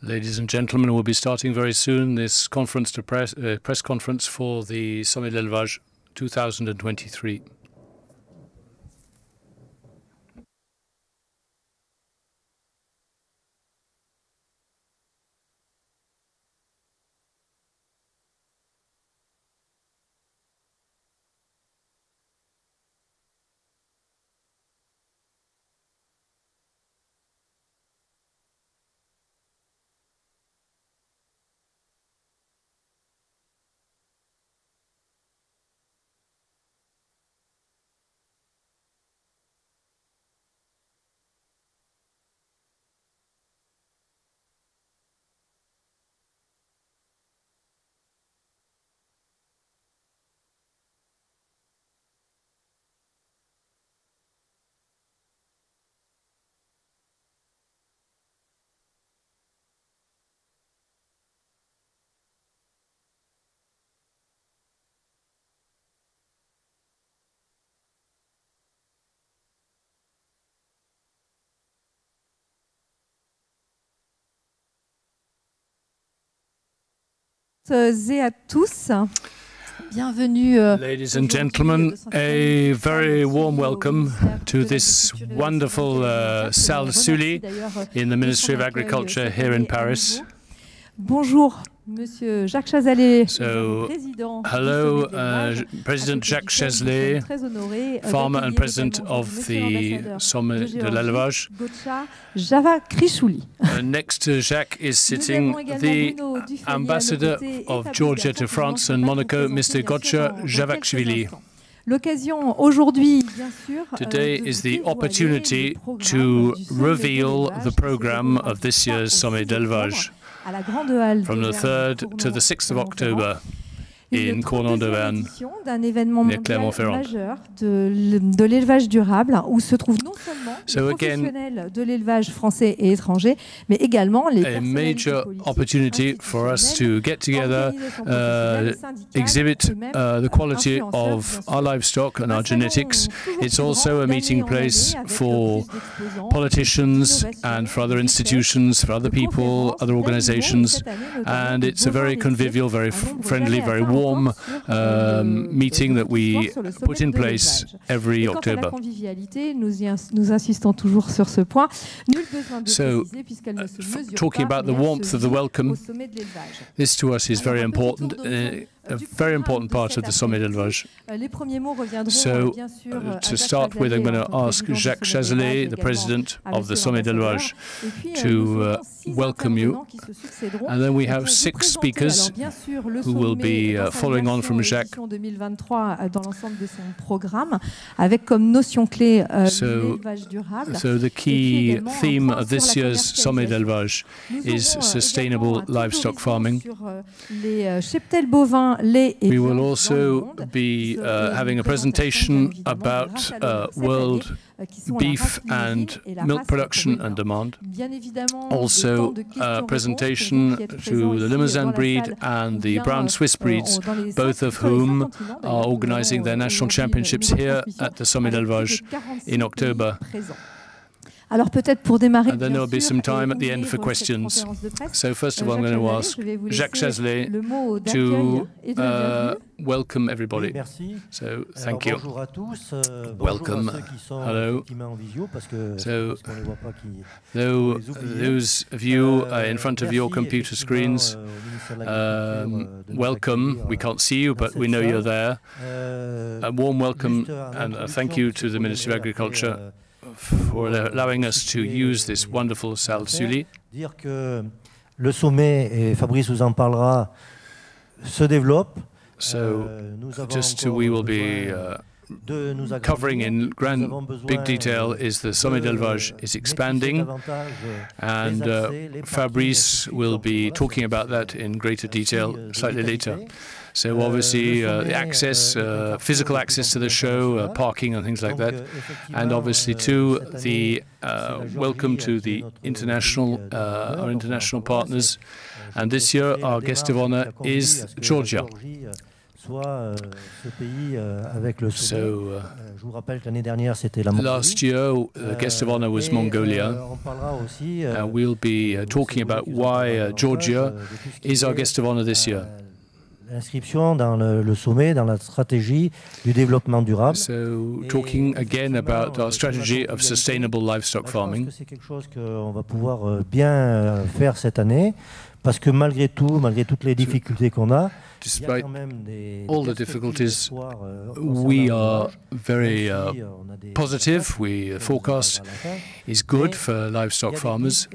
Ladies and gentlemen, we'll be starting very soon this press conference for the Sommet de l'Élevage 2023. Et à tous, bienvenue. Ladies and gentlemen, a very warm welcome to this wonderful salle Sully in the Ministry of Agriculture here in Paris. Bonjour, Monsieur Jacques CHAZALET, président. Hello, President Jacques CHAZALET, farmer and president of the Sommet de l'Élevage. Gocha, JAVAKHISHVILI. Next to Jacques is sitting the ambassador of Georgia to France and Monaco, Mr. Gocha, JAVAKHISHVILI. L'occasion aujourd'hui, bien sûr, Today is the opportunity to reveal the program of this year's Sommet de l'Élevage from the 3rd to the 6th of October in Cournon d'Auvergne, d'un événement near mondial Clermont-Ferrand. majeur de l'élevage durable, où se trouvent non seulement les professionnels de l'élevage français et étranger, mais également les a major opportunity for us to get together, exhibit the quality of our livestock and our genetics. It's also a meeting place for politicians and for other institutions, for other people, other organizations, and it's a very convivial, very friendly, very warm meeting that we put in place every October. So, talking about the warmth of the welcome, this to us is very important, a very important part of the Sommet de l'Élevage. So, to start with, I'm going to ask Jacques CHAZALET, the president of the Sommet de l'Élevage, to welcome you. And then we have 6 speakers who will be following on from Jacques. So, the key theme of this year's Sommet de l'Élevage is sustainable livestock farming. We will also be having a presentation about world beef and milk production and demand. Also a presentation to the Limousin breed and the brown Swiss breeds, both of whom are organizing their national championships here at the Sommet de l'Élevage in October. Alors peut-être pour démarrer, and then there will be some time at the end for questions. So first of all, I'm going to ask Jacques CHAZALET to welcome everybody. So thank you. Welcome. Hello. So those of you in front of your computer screens, welcome. We can't see you, but we know you're there. A warm welcome and a thank you to the Ministry of Agriculture for allowing us to use this wonderful salle Sully. Dire que le sommet, et Fabrice vous en parlera, se développe. So, we will be covering in big detail is the Sommet de l'Élevage is expanding, and Fabrice will be talking about that in greater detail slightly later. So obviously the access, physical access to the show, parking and things like that, and obviously too the welcome to the our international partners. And this year our guest of honor is Georgia. soit ce pays avec le sommet. Je vous rappelle que l'année dernière, c'était la Mongolie. Last year, the guest of honor was Mongolia. On parlera aussi, we'll be talking about why Georgia is our guest of honor this year. L'inscription dans le sommet, dans la stratégie du développement durable. So, talking again about our strategy of sustainable livestock farming. C'est quelque chose qu'on va pouvoir bien faire cette année, parce que malgré tout, malgré toutes les difficultés qu'on a, despite all the difficulties, we are very positive. The forecast is good for livestock farmers.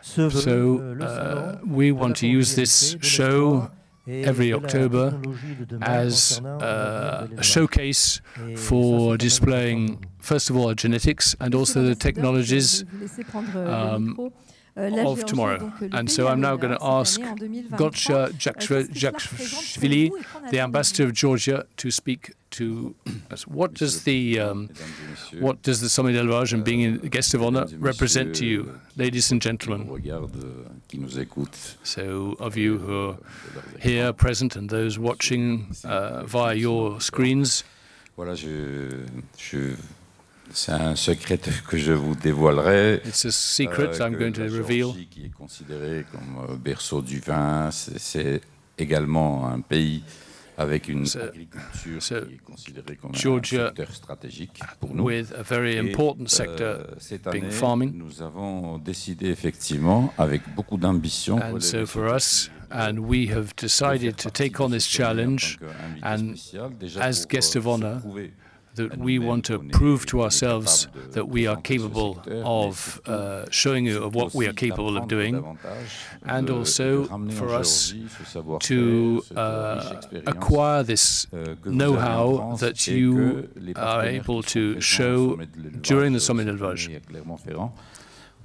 So we want to use this show every October as a showcase for displaying, first of all, our genetics and also the technologies of tomorrow. And so I'm now going to ask Gocha JAVAKHISHVILI, the ambassador of Georgia, to speak to us. What does the Sommet de l'Élevage and being a guest of honor represent to you, ladies and gentlemen? So, of you who are here, present, and those watching via your screens. Voilà, c'est un secret que je vous dévoilerai. It's a secret I'm going to reveal. Qui est considéré comme berceau du vin, c'est également un pays avec une agriculture qui est considérée comme un secteur stratégique pour nous. With a very important sector being farming. Nous avons décidé effectivement, avec beaucoup d'ambition, and so for us, and we have decided to take on this challenge, and as guest of honor, that we want to prove to ourselves that we are capable of showing you of what we are capable of doing, and also for us to acquire this know-how that you are able to show during the Sommet de l'Élevage.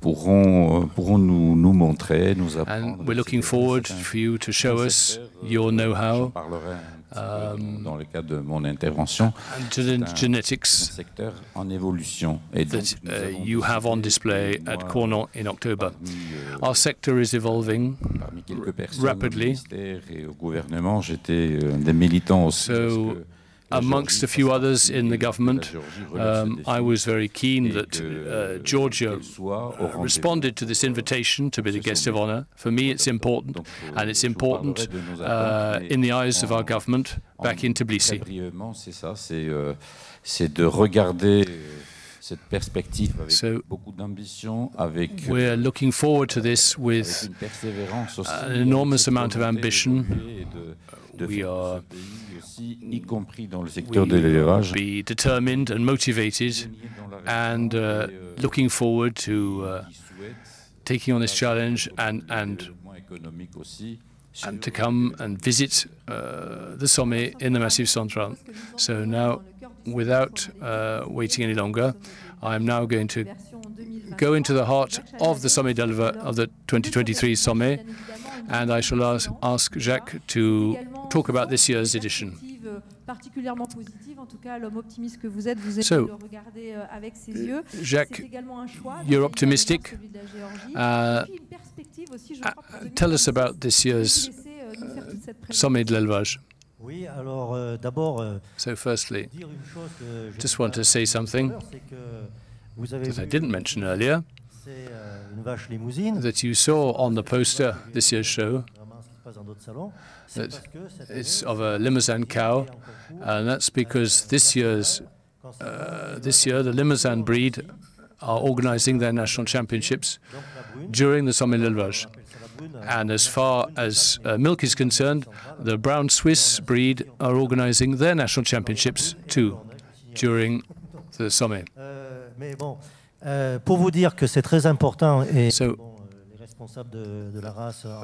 Pourront nous montrer, nous apprendre. And we're looking forward for you to show us your know-how. Dans le cadre de mon intervention, genetics secteur en évolution et that you have on display at Cornant in October. Our sector is evolving rapidly. Et au gouvernement, j'étais des militants aussi. So, amongst a few others in the government, I was very keen that Georgia responded to this invitation to be the guest of honor. For me, it's important, and it's important in the eyes of our government back in Tbilisi. C'est de regarder cette perspective avec beaucoup d'ambition, avec we're looking forward to this with an enormous amount of ambition. We are y compris dans le secteur de l'élevage, be determined and motivated, and looking forward to taking on this challenge and to come and visit the Sommet in the Massif Central. So now, without waiting any longer, I am now going to go into the heart of the Sommet de l'Élevage of the 2023 Sommet, and I shall ask Jacques to talk about this year's edition. Particulièrement positive, en tout cas l'homme optimiste que vous êtes, vous êtes le regarder avec ses yeux. Jacques, you're optimistic. Tell us about this year's Sommet de l'Élevage. Oui, alors d'abord, so firstly, just want to say something that I didn't mention earlier, that you saw on the poster this year's show, that it's of a Limousin cow, and that's because this year the Limousin breed are organizing their national championships during the Sommet de l'Élevage. And as far as milk is concerned, the brown Swiss breed are organizing their national championships too during the Sommet. Mais bon, pour vous dire que c'est très important et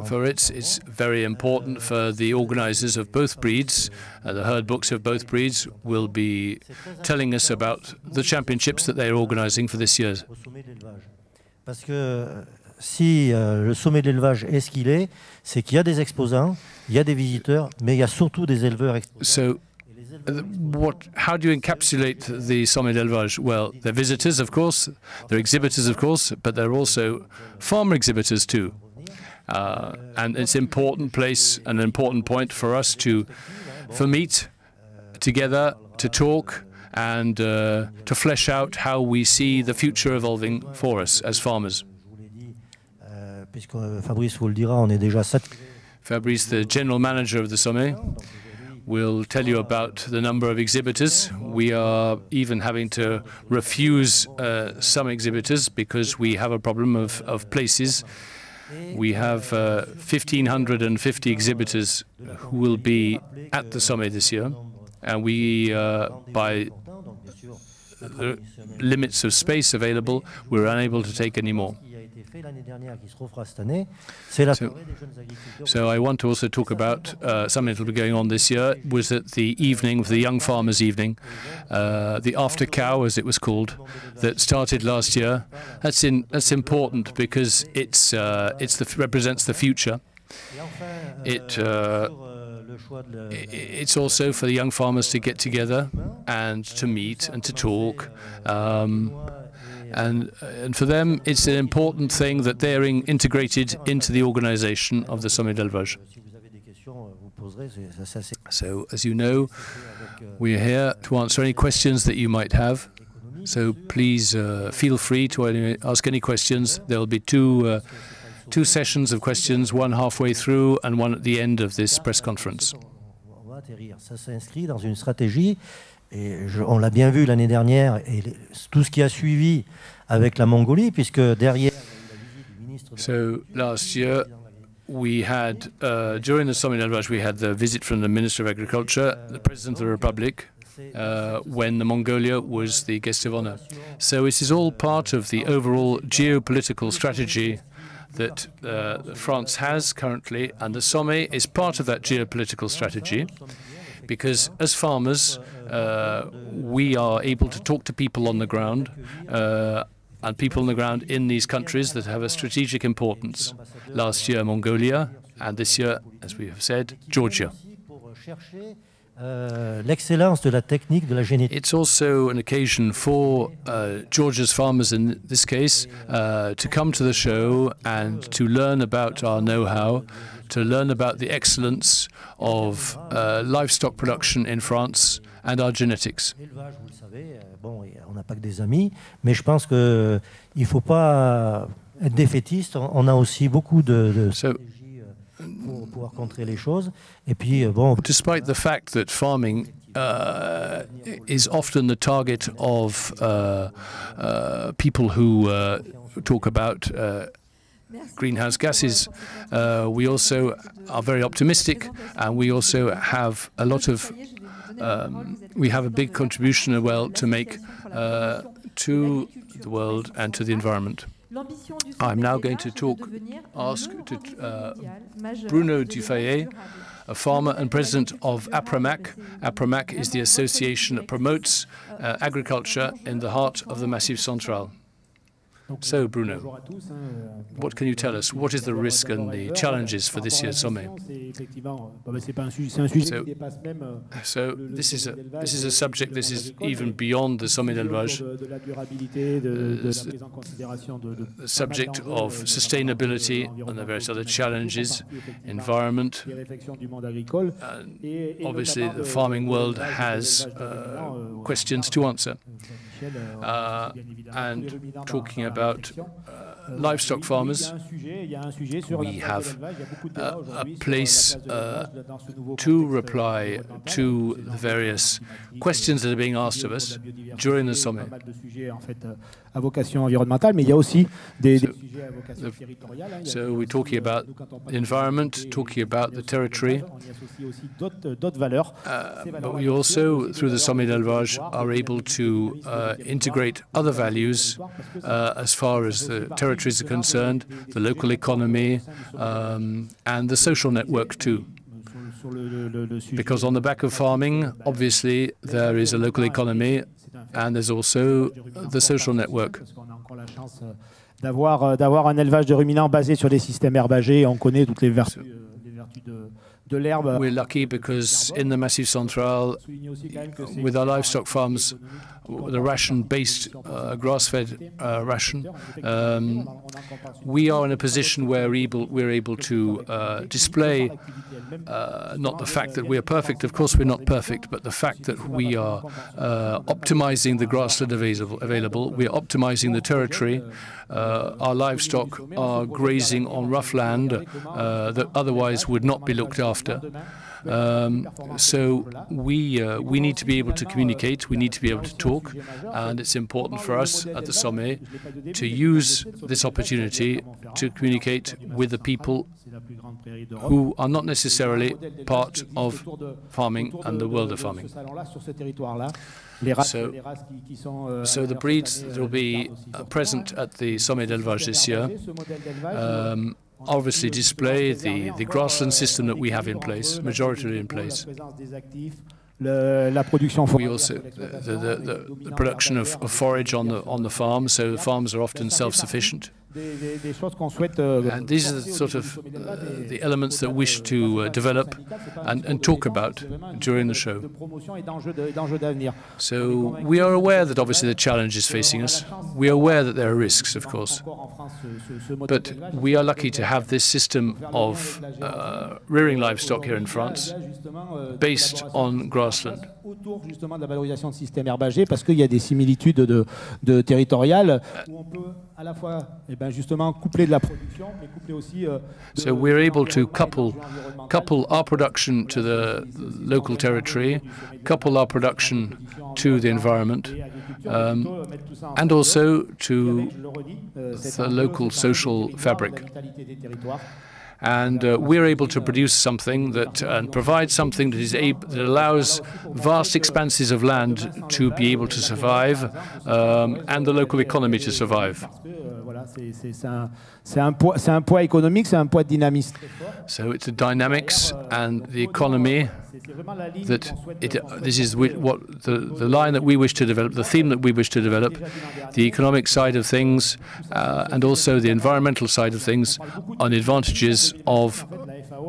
for it's very important for the organizers of both breeds. The herd books of both breeds will be telling us about the championships that they are organizing for this year. Parce que si le sommet de l'élevage est ce qu'il est, c'est qu'il y a des exposants, il y a des visiteurs, mais il y a surtout des éleveurs exposants. So, how do you encapsulate the Sommet de l'Élevage? Well, they're visitors, of course, they're exhibitors, of course, but they're also farmer exhibitors too. And it's an important place, an important point for us to meet together, to talk, and to flesh out how we see the future evolving for us as farmers. Fabrice, the general manager of the Sommet, will tell you about the number of exhibitors. We are even having to refuse some exhibitors because we have a problem of places. We have 1,550 exhibitors who will be at the Sommet this year, and we, by the limits of space available, we're unable to take any more. So I want to also talk about something that will be going on this year. Was at the evening, the Young Farmers' Evening, the After Cow, as it was called, that started last year. That's important because it represents the future. It's also for the young farmers to get together and to meet and to talk. And for them, it's an important thing that they're integrated into the organization of the Sommet d'Élevage. So, as you know, we're here to answer any questions that you might have. So please feel free to ask any questions. There will be two sessions of questions, one halfway through and one at the end of this press conference. Et on l'a bien vu l'année dernière et tout ce qui a suivi avec la Mongolie, puisque derrière. So last year we had, during the Sommet d'Élevage, we had the visit from the Minister of Agriculture, the President of the Republic, when the Mongolia was the guest of honor. So this is all part of the overall geopolitical strategy that France has currently, and the Sommet is part of that geopolitical strategy. Because as farmers, we are able to talk to people on the ground, and people on the ground in these countries that have a strategic importance. Last year, Mongolia, and this year, as we have said, Georgia. It's also an occasion for Georgia's farmers, in this case, to come to the show and to learn about our know-how, to learn about the excellence of livestock production in France and our genetics. On n'a pas que des amis, mais je pense qu'il ne faut pas être défaitiste. On a aussi beaucoup de stratégies pour pouvoir contrer les choses. Et puis, bon. Despite the fact that farming is often the target of people who talk about greenhouse gases, we also are very optimistic, and we also have a lot of we have a big contribution as well to make to the world and to the environment. I'm now going to ask Bruno DUFAYET, a farmer and president of APRAMAC. APRAMAC is the association that promotes agriculture in the heart of the Massif Central. So, Bruno, what can you tell us? What is the risk and the challenges for this year's Sommet? So this is a subject. This is even beyond the Sommet d'Élevage. The subject of sustainability and the various other challenges, environment. Obviously, the farming world has questions to answer. And talking about livestock farmers, we have a place to reply to the various questions that are being asked of us during the Sommet. So we're talking about the environment, talking about the territory, but we also, through the Sommet d'Élevage, are able to integrate other values as far as the territories are concerned, the local economy, and the social network too. Because on the back of farming, obviously, there is a local economy, and there's also the social network. D'avoir un élevage de ruminants basé sur des systèmes herbagés, on connaît toutes les vertus We're lucky because in the Massif Central, with our livestock farms, the ration-based grass-fed ration, we are in a position where we're able to display not the fact that we are perfect, of course we're not perfect, but the fact that we are optimizing the grassland available, we're optimizing the territory. Our livestock are grazing on rough land that otherwise would not be looked after. So we need to be able to communicate, we need to be able to talk, and it's important for us at the Sommet to use this opportunity to communicate with the people who are not necessarily part of farming and the world of farming. So the breeds that will be present at the Sommet d'Élevage this year obviously display the grassland system that we have in place, majority in place. We also the production of forage on the farm, so the farms are often self-sufficient. And these are the sort of the elements that we wish to develop and talk about during the show. So we are aware that obviously the challenge is facing us. We are aware that there are risks, of course. But we are lucky to have this system of rearing livestock here in France based on grassland. Autour justement de la valorisation de système herbagé, parce qu'il y a des similitudes de territoriales où on peut à la fois justement coupler de la production, mais coupler aussi. So we're able to couple our production to the local territory, couple our production to the environment, and also to the local social fabric. And we're able to produce something that and provide something that allows vast expanses of land to be able to survive and the local economy to survive. So it's the dynamics and the economy that this is what the line that we wish to develop, the theme that we wish to develop, the economic side of things and also the environmental side of things on the advantages of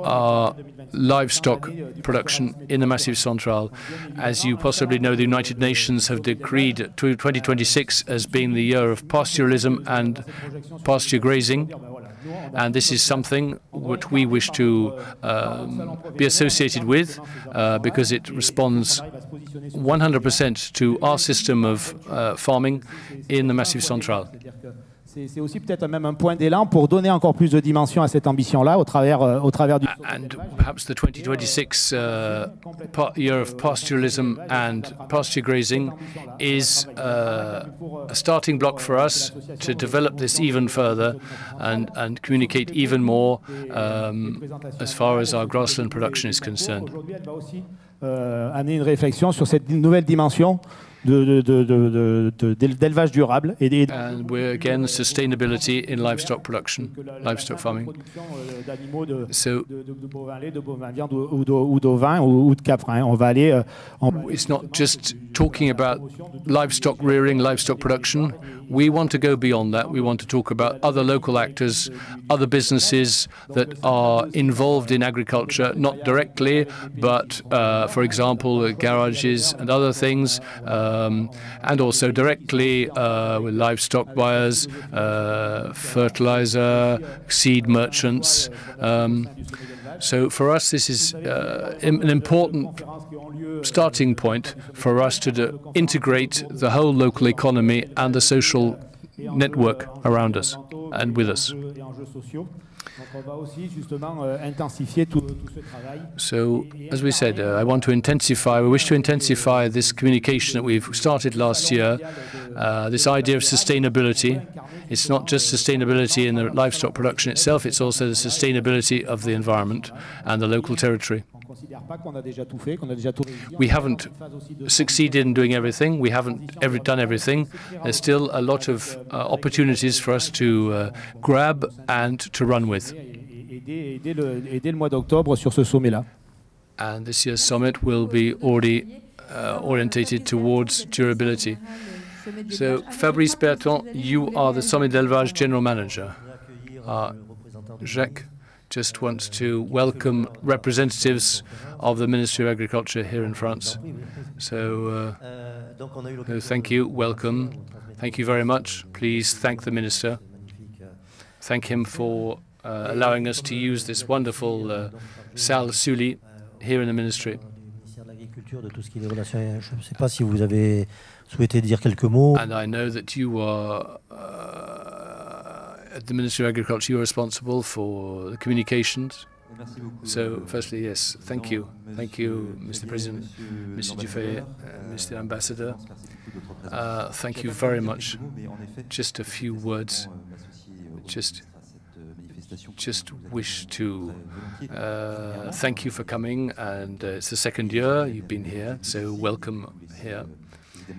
our livestock production in the Massif Central. As you possibly know, the United Nations have decreed 2026 as being the year of pastoralism and pasture grazing. And this is something which we wish to be associated with because it responds 100% to our system of farming in the Massif Central. C'est aussi peut-être même un point d'élan pour donner encore plus de dimension à cette ambition-là au travers du... And perhaps the 2026 year of pastoralism and pasture grazing is a starting block for us to develop this even further and communicate even more as far as our grassland production is concerned. Aujourd'hui, elle va aussi amener une réflexion sur cette nouvelle dimension d'élevage durable. And we're again sustainability in livestock production, livestock farming. So it's not just talking about livestock rearing, livestock production. We want to go beyond that. We want to talk about other local actors, other businesses that are involved in agriculture, not directly, but for example, garages and other things. And also directly with livestock buyers, fertilizer, seed merchants. So for us, this is an important starting point for us to integrate the whole local economy and the social network around us and with us. So, as we said, we wish to intensify this communication that we've started last year, this idea of sustainability. It's not just sustainability in the livestock production itself, it's also the sustainability of the environment and the local territory. We haven't succeeded in doing everything. We haven't done everything. There's still a lot of opportunities for us to grab and to run with. And this year's summit will be already orientated towards durability. So, Fabrice BERTHON, you are the Sommet d'Élevage General Manager. Jacques, just wants to welcome representatives of the Ministry of Agriculture here in France. So thank you, welcome. Thank you very much. Please thank the Minister. Thank him for allowing us to use this wonderful salle Sully here in the Ministry. And I know that you are, at the Ministry of Agriculture, you are responsible for the communications. So, firstly, yes, thank you. Thank you, Mr. President, Mr. DUFAYET, Mr. Ambassador. Thank you very much. Just a few words. Just wish to thank you for coming, and it's the second year you've been here, so welcome here.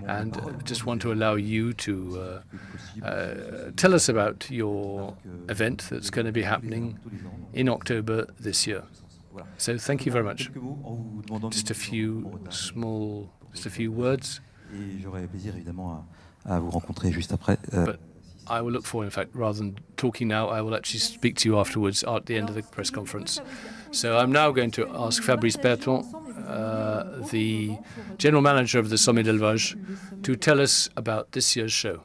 And just want to allow you to tell us about your event that's going to be happening in October this year. So thank you very much. Just a few words. But I will look forward, in fact, rather than talking now, I will actually speak to you afterwards at the end of the press conference. So I'm now going to ask Fabrice BERTHON, the General Manager of the SOMMET DE L'ÉLEVAGE, to tell us about this year's show.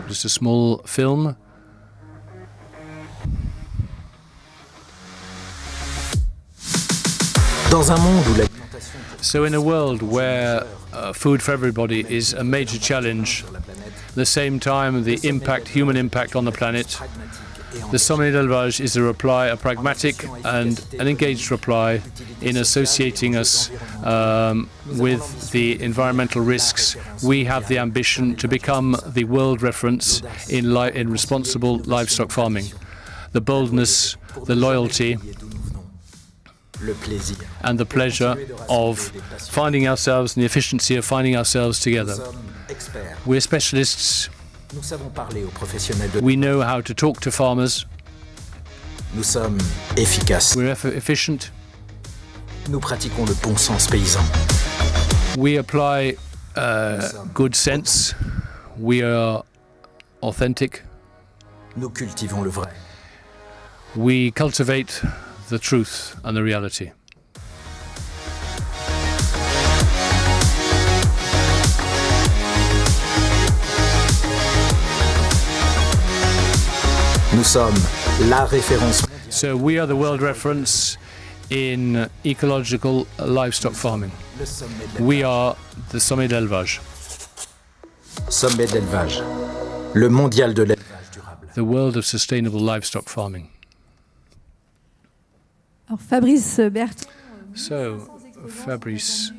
Just a small film. So in a world where food for everybody is a major challenge, at the same time the human impact on the planet, the SOMMET DE L'ÉLEVAGE is a reply, a pragmatic and an engaged reply in associating us with the environmental risks. We have the ambition to become the world reference in responsible livestock farming. The boldness, the loyalty, and the pleasure of finding ourselves and the efficiency of finding ourselves together. We're specialists. We know how to talk to farmers. We're efficient. We apply good sense. We are authentic. We cultivate the truth and the reality. So we are the world reference in ecological livestock farming. We are the Sommet de l'Élevage. Sommet de l'Élevage, le mondial de l'élevage durable. The world of sustainable livestock farming. Alors Fabrice BERTHON. So Fabrice,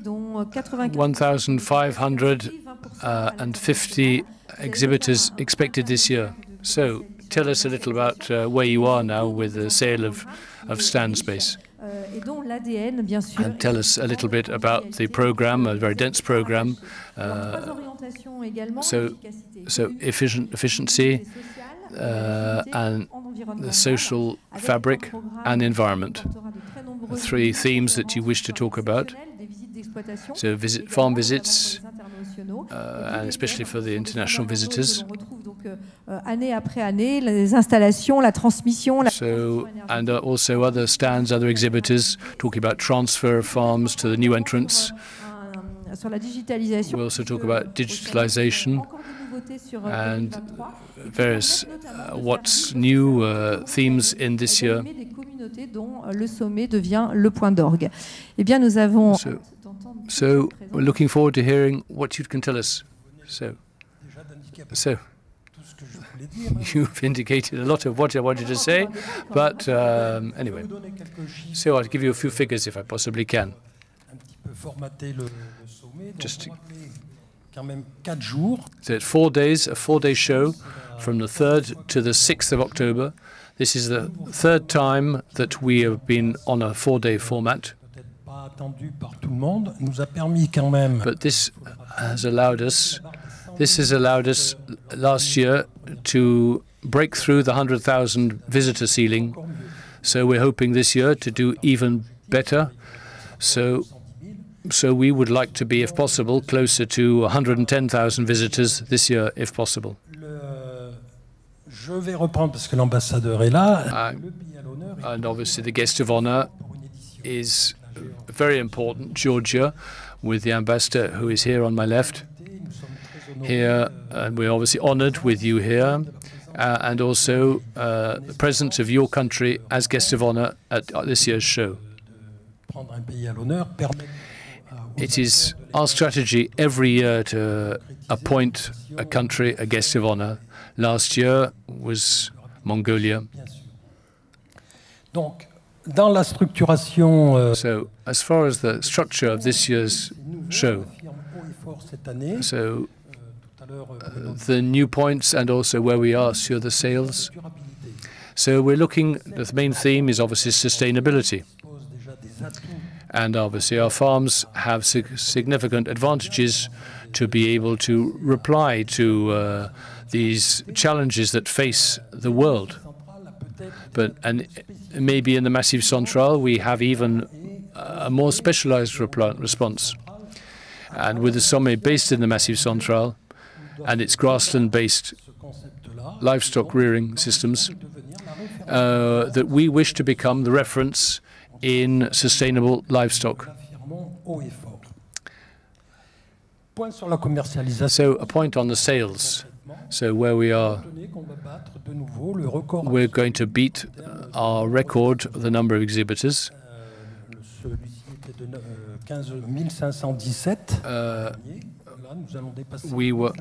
1,550 exhibitors expected this year. So tell us a little about where you are now with the sale of stand space. And tell us a little bit about the program, a very dense program. So efficiency and the social fabric and environment. The three themes that you wish to talk about. So farm visits, and especially for the international visitors. So, and also other stands, other exhibitors talking about transfer of farms to the new entrants. We also talk about digitalization and various what's new themes in this year. So we're looking forward to hearing what you can tell us. So you've indicated a lot of what I wanted to say, but anyway. So I'll give you a few figures if I possibly can. Just so it's 4 days, a 4-day show from the 3rd to the 6th of October. This is the third time that we have been on a 4-day format. But this has allowed us last year to break through the 100,000 visitor ceiling. So we're hoping this year to do even better. So we would like to be, if possible, closer to 110,000 visitors this year, if possible. Je vais reprendre parce que l'ambassadeur est là. And obviously the guest of honor is very important, Georgia, with the ambassador who is here on my left. Here, and we're obviously honored with you here, and also the presence of your country as guest of honor at this year's show. It is our strategy every year to appoint a country a guest of honor. Last year was Mongolia. Donc, dans la structuration, so, as far as the structure of this year's show, so the new points and also where we are sur the sales. So we're looking, the main theme is obviously sustainability. And obviously our farms have significant advantages to be able to reply to these challenges that face the world. And maybe in the Massif Central we have even a more specialized response. And with the SOMMET based in the Massif Central and its grassland-based livestock rearing systems, that we wish to become the reference in sustainable livestock. So a point on the sales. So where we are, we're going to beat our record, the number of exhibitors. We were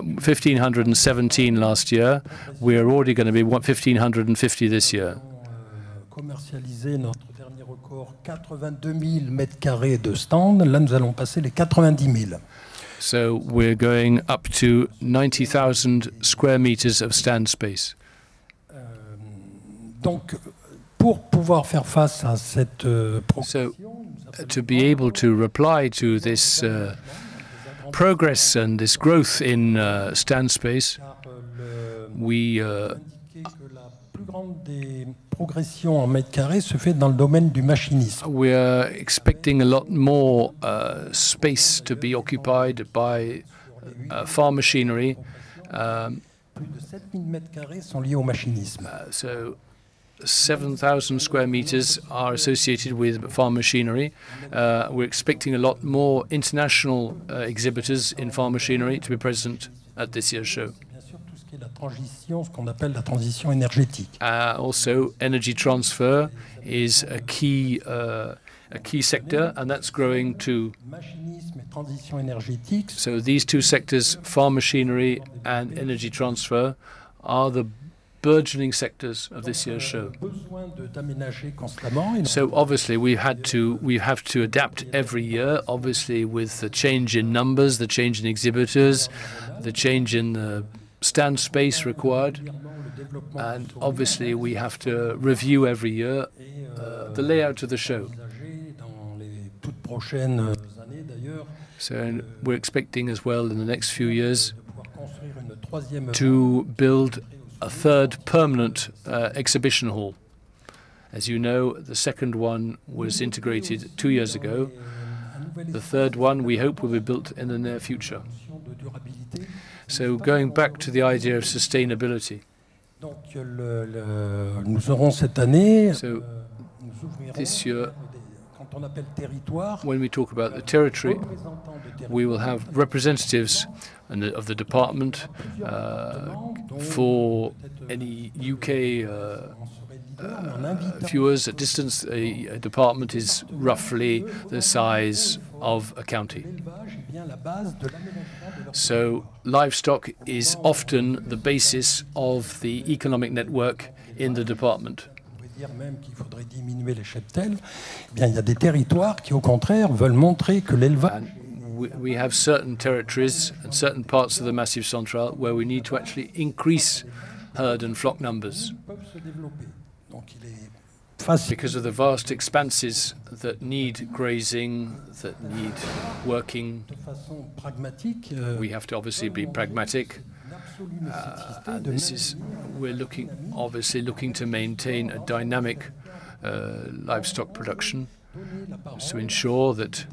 1,517 last year. We are already going to be 1,550 this year. Commercialisé notre dernier record 82 000 mètres carrés de stand. Là, nous allons passer les 90 000. So we're going up to 90,000 square meters of stand space. Donc, pour pouvoir faire face à cette progression, to be able to reply to this progress and this growth in stand space, we are expecting a lot more space to be occupied by farm machinery. So 7,000 square meters are associated with farm machinery. We're expecting a lot more international exhibitors in farm machinery to be present at this year's show. Also, energy transfer is a key sector, and that's growing too. So these two sectors, farm machinery and energy transfer, are the burgeoning sectors of this year's show. So obviously we have to adapt every year, obviously with the change in numbers, the change in exhibitors, the change in the stand space required, and obviously we have to review every year the layout of the show. So we're expecting as well in the next few years to build a third permanent exhibition hall. As you know, the second one was integrated 2 years ago. The third one, we hope, will be built in the near future. So going back to the idea of sustainability. So this year, when we talk about the territory, we will have representatives of the department for any UK viewers at distance. A department is roughly the size of a county. So livestock is often the basis of the economic network in the department. We have certain territories and certain parts of the Massif Central where we need to actually increase herd and flock numbers because of the vast expanses that need grazing, that need working. We have to obviously be pragmatic. And this is, we're obviously looking to maintain a dynamic livestock production to ensure that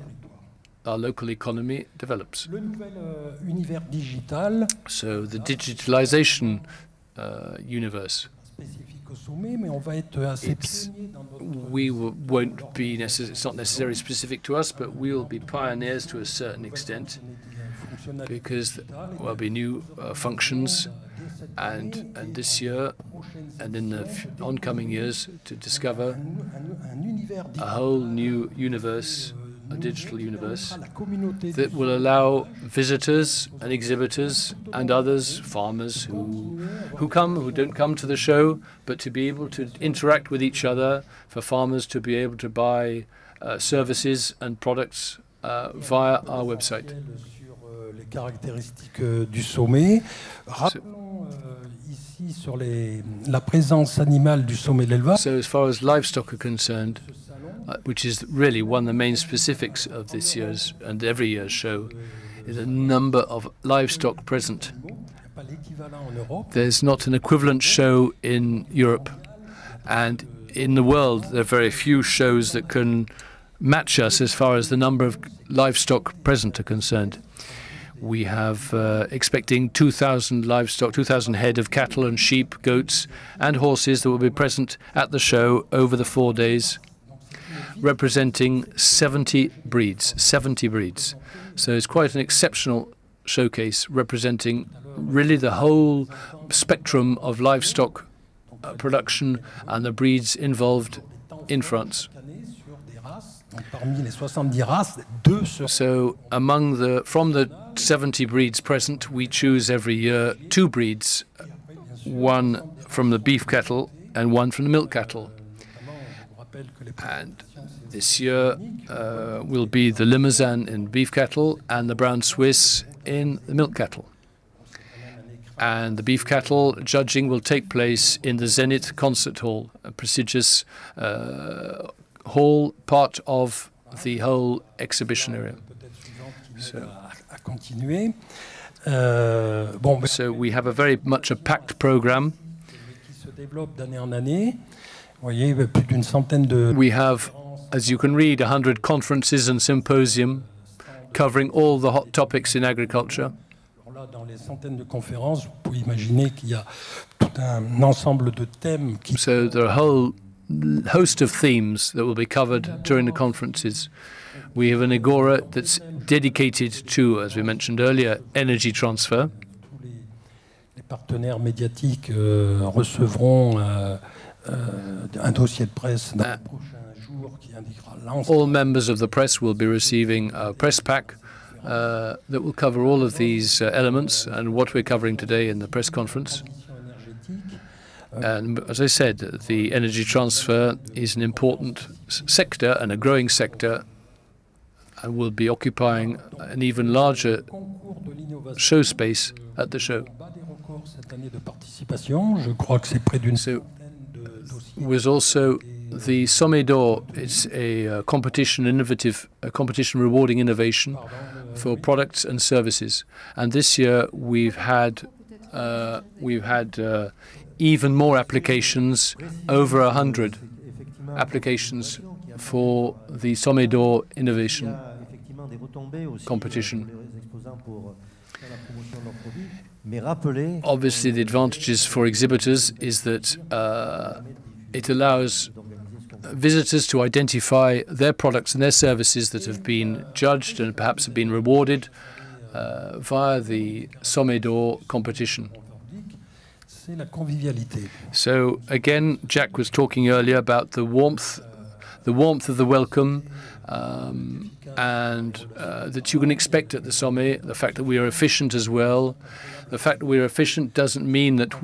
our local economy develops. Le nouvel univers digital. So the digitalization universe. Won't be it's not necessarily specific to us, but we will be pioneers to a certain extent, because there'll be new functions, and this year and in the oncoming years to discover a whole new universe, a digital universe, that will allow visitors and exhibitors and others, farmers who don't come to the show, but to be able to interact with each other, for farmers to be able to buy services and products via our website. Les caractéristiques du sommet. Rappelons ici sur la présence animale du sommet de l'élevage. So as far as livestock are concerned, which is really one of the main specifics of this year's and every year's show, is a number of livestock present. There's not an equivalent show in Europe, and in the world there are very few shows that can match us as far as the number of livestock present are concerned. We have expecting 2,000 livestock, 2,000 head of cattle and sheep, goats and horses that will be present at the show over the 4 days, representing 70 breeds. So it's quite an exceptional showcase, representing really the whole spectrum of livestock production and the breeds involved in France. So from the 70 breeds present, we choose every year 2 breeds, one from the beef cattle and one from the milk cattle. And this year will be the Limousin in beef cattle and the brown Swiss in the milk cattle. And the beef cattle judging will take place in the Zenith Concert Hall, a prestigious hall, part of the whole exhibition area. So we have a very much a packed program. We have, as you can read, 100 conferences and symposium covering all the hot topics in agriculture. So there are a whole host of themes that will be covered during the conferences. We have an agora that's dedicated to, as we mentioned earlier, energy transfer. All members of the press will be receiving a press pack that will cover all of these elements and what we're covering today in the press conference. And as I said, the energy transfer is an important sector and a growing sector, and will be occupying an even larger show space at the show. So was also the SOMMET d'Or. It's a competition rewarding innovation for products and services. And this year we've had even more applications, over 100 applications for the SOMMET d'Or innovation competition. Obviously, the advantages for exhibitors is that it allows visitors to identify their products and their services that have been judged and perhaps have been rewarded via the SOMMET d'Or competition. So again, Jacques was talking earlier about the warmth of the welcome, and that you can expect at the Sommet, the fact that we are efficient as well. The fact that we are efficient doesn't mean that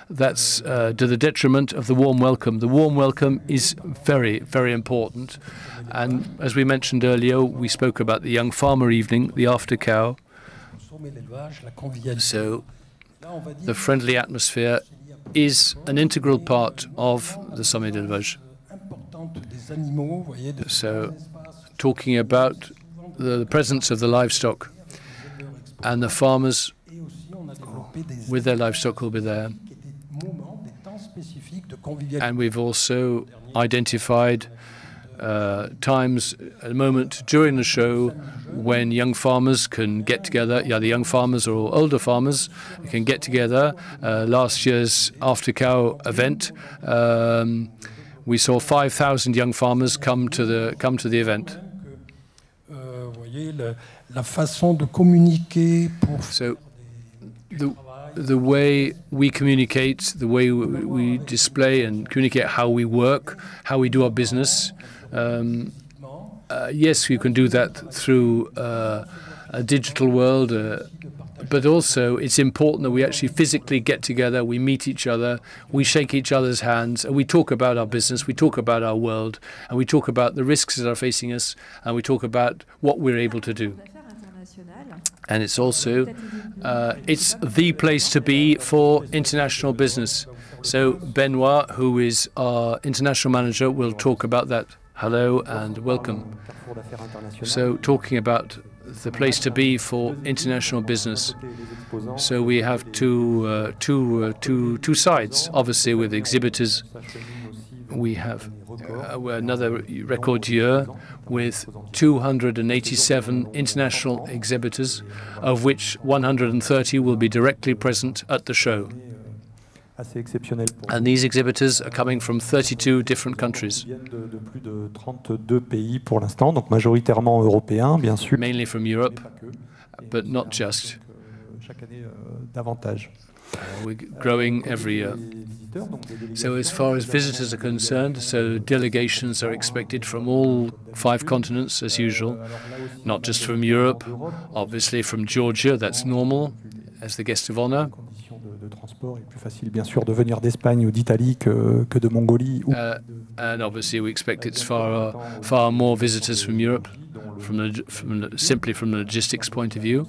that's to the detriment of the warm welcome. The warm welcome is very, very important. And as we mentioned earlier, we spoke about the young farmer evening, the after cow. So the friendly atmosphere is an integral part of the SOMMET de L'ÉLEVAGE. So talking about the presence of the livestock, and the farmers with their livestock will be there. And we've also identified times, a moment during the show when young farmers can get together, the young farmers or older farmers can get together. Last year's After Cow event, we saw 5,000 young farmers come to the event. So the way we communicate, the way we display and communicate how we work, how we do our business, yes, you can do that through a digital world, but also it's important that we actually physically get together, we meet each other, we shake each other's hands, and we talk about our business, we talk about our world, and we talk about the risks that are facing us, and we talk about what we're able to do. And it's also, it's the place to be for international business. So Benoit, who is our international manager, will talk about that. Hello and welcome. So talking about the place to be for international business. So we have two sides, obviously with exhibitors. We have another record year with 287 international exhibitors, of which 130 will be directly present at the show. And these exhibitors are coming from 32 different countries. Mainly from Europe, but not just. We're growing every year. So as far as visitors are concerned, so delegations are expected from all 5 continents as usual, not just from Europe, obviously from Georgia, that's normal, as the guest of honor. And obviously we expect it's far more visitors from Europe, simply from the logistics point of view.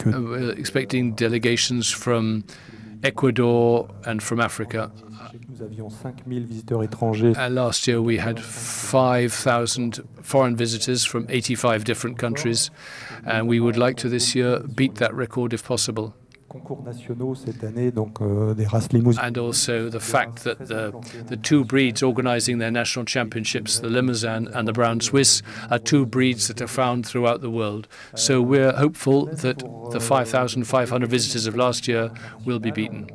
We're expecting delegations from Ecuador and from Africa. Last year we had 5,000 foreign visitors from 85 different countries, and we would like to this year beat that record if possible. And also the fact that the 2 breeds organizing their national championships, the Limousin and the Brown Swiss, are 2 breeds that are found throughout the world. So we're hopeful that the 5,500 visitors of last year will be beaten.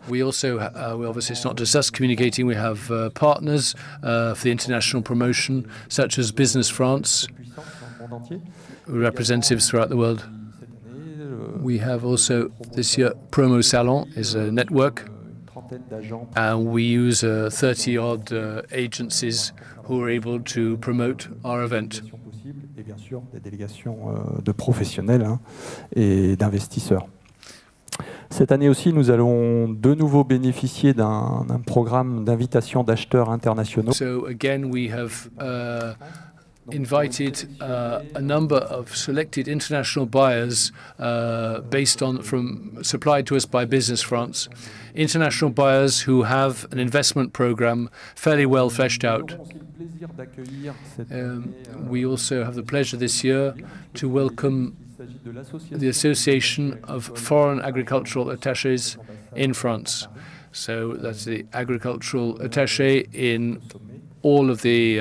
We also, obviously it's not just us communicating, we have partners for the international promotion, such as Business France, representatives throughout the world. We have also this year Promo Salon is a network, and we use 30-odd agencies who are able to promote our event. Cette année aussi, nous allons de nouveau bénéficier d'un programme d'invitation d'acheteurs internationaux. So again, we have invited a number of selected international buyers supplied to us by Business France. International buyers who have an investment program fairly well fleshed out. We also have the pleasure this year to welcome the Association of Foreign Agricultural Attachés in France. So that's the agricultural attaché in all of the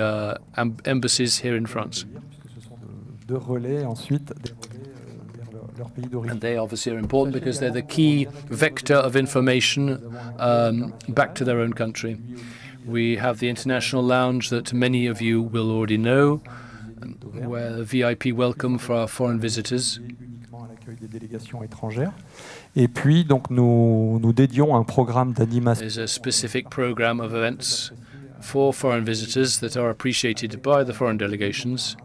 embassies here in France. And they obviously are important because they're the key vector of information back to their own country. We have the International Lounge that many of you will already know, where the VIP welcome for our foreign visitors. Et puis, donc, nous dédions un programme d'animation. There's a specific program of events for foreign visitors that are appreciated by the foreign delegations.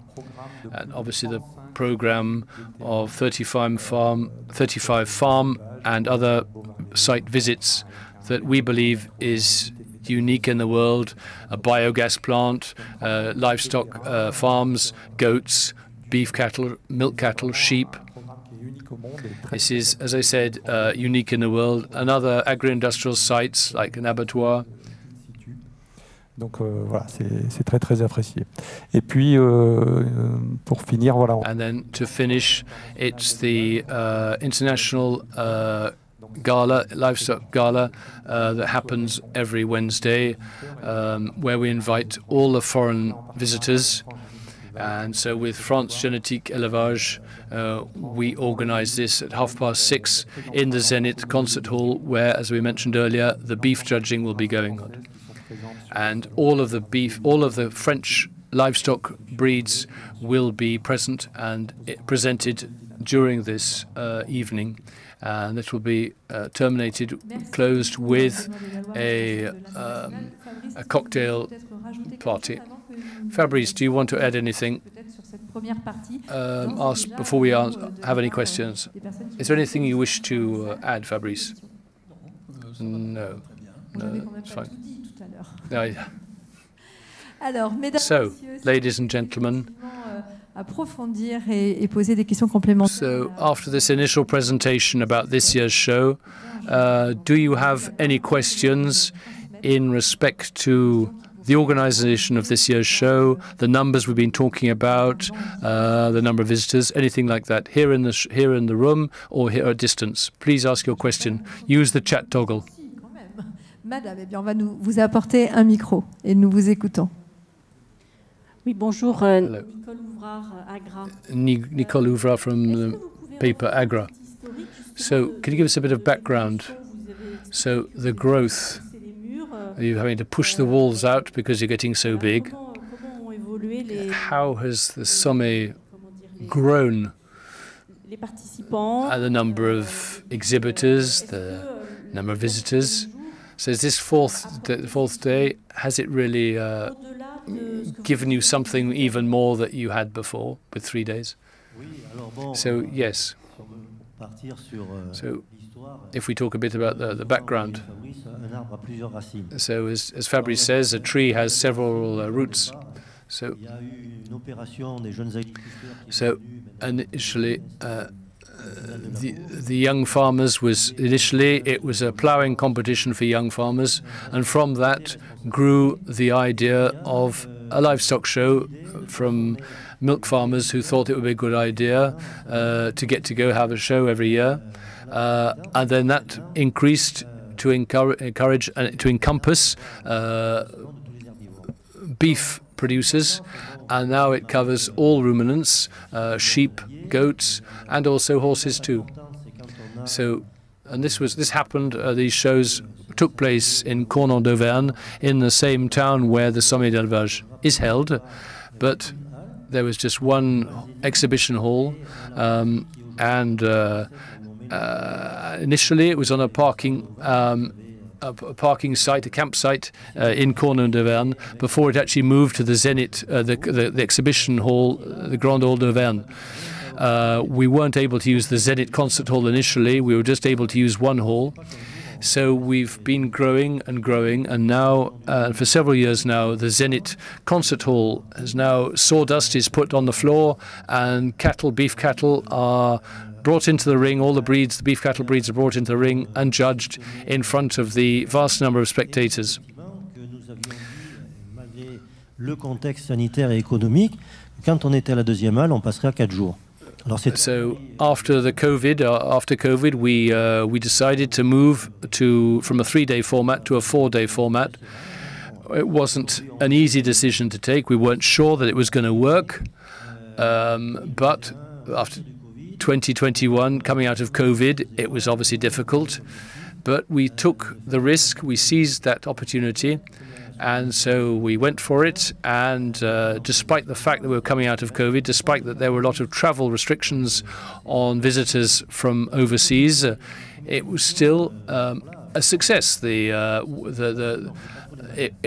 And obviously the program of 35 farm and other site visits that we believe is unique in the world, a biogas plant, livestock farms, goats, beef cattle, milk cattle, sheep. This is, as I said, unique in the world. And other agri-industrial sites like an abattoir. Donc voilà, c'est très très apprécié. Et puis pour finir, voilà. And then to finish, it's the international gala, livestock gala, that happens every Wednesday, where we invite all the foreign visitors. And so with France Génétique Élevage, we organize this at 6:30 in the Zenith Concert Hall, where, as we mentioned earlier, the beef judging will be going on. And all of the French livestock breeds will be present and presented during this evening. And it will be closed with a cocktail party. Fabrice, do you want to add anything? Ask before we have any questions. Is there anything you wish to add, Fabrice? No. No, it's fine. No. So, ladies and gentlemen, so after this initial presentation about this year's show, do you have any questions in respect to the organization of this year's show, the numbers we've been talking about, the number of visitors, anything like that, here in the room or here at distance? Please ask your question. Use the chat toggle. Madame, eh bien, on va vous apporter un micro et nous vous écoutons. Oui, bonjour, Nicole Ouvrard, Agra. Nicole Ouvrard from the paper Agra. So, can you give us a bit of background? So, the growth, you're having to push the walls out because you're getting so big. How has the SOMMET grown? The number of exhibitors, the number of visitors. So is this fourth day, has it really given you something even more that you had before with 3 days? So, yes. So, if we talk a bit about the background. So, as Fabrice says, a tree has several roots. So initially, the young farmers it was a ploughing competition for young farmers, and from that grew the idea of a livestock show from milk farmers who thought it would be a good idea to go have a show every year, and then that increased to encourage and to encompass beef producers, and now it covers all ruminants, sheep, goats, and also horses too. So, and this happened. These shows took place in Cournon d'Auvergne, in the same town where the Sommet de l'Élevage is held, but there was just one exhibition hall, and initially it was on a parking site, a campsite in Cournon d'Auvergne, before it actually moved to the Zenith, the exhibition hall, the Grand Hall d'Auvergne. We weren't able to use the Zenith Concert Hall initially. We were just able to use one hall. So we've been growing and growing, and now, for several years now, the Zenith Concert Hall has now, sawdust is put on the floor, and beef cattle are brought into the ring. All the beef cattle breeds are brought into the ring and judged in front of the vast number of spectators. Le contexte sanitaire et économique, quand on était à la deuxième halle, on passerait à 4 jours. So after COVID, we decided to move from a 3-day format to a 4-day format. It wasn't an easy decision to take. We weren't sure that it was going to work, but after 2021, coming out of COVID, it was obviously difficult, but we took the risk, we seized that opportunity, and so we went for it. And despite the fact that we were coming out of COVID, despite that there were a lot of travel restrictions on visitors from overseas, it was still a success. It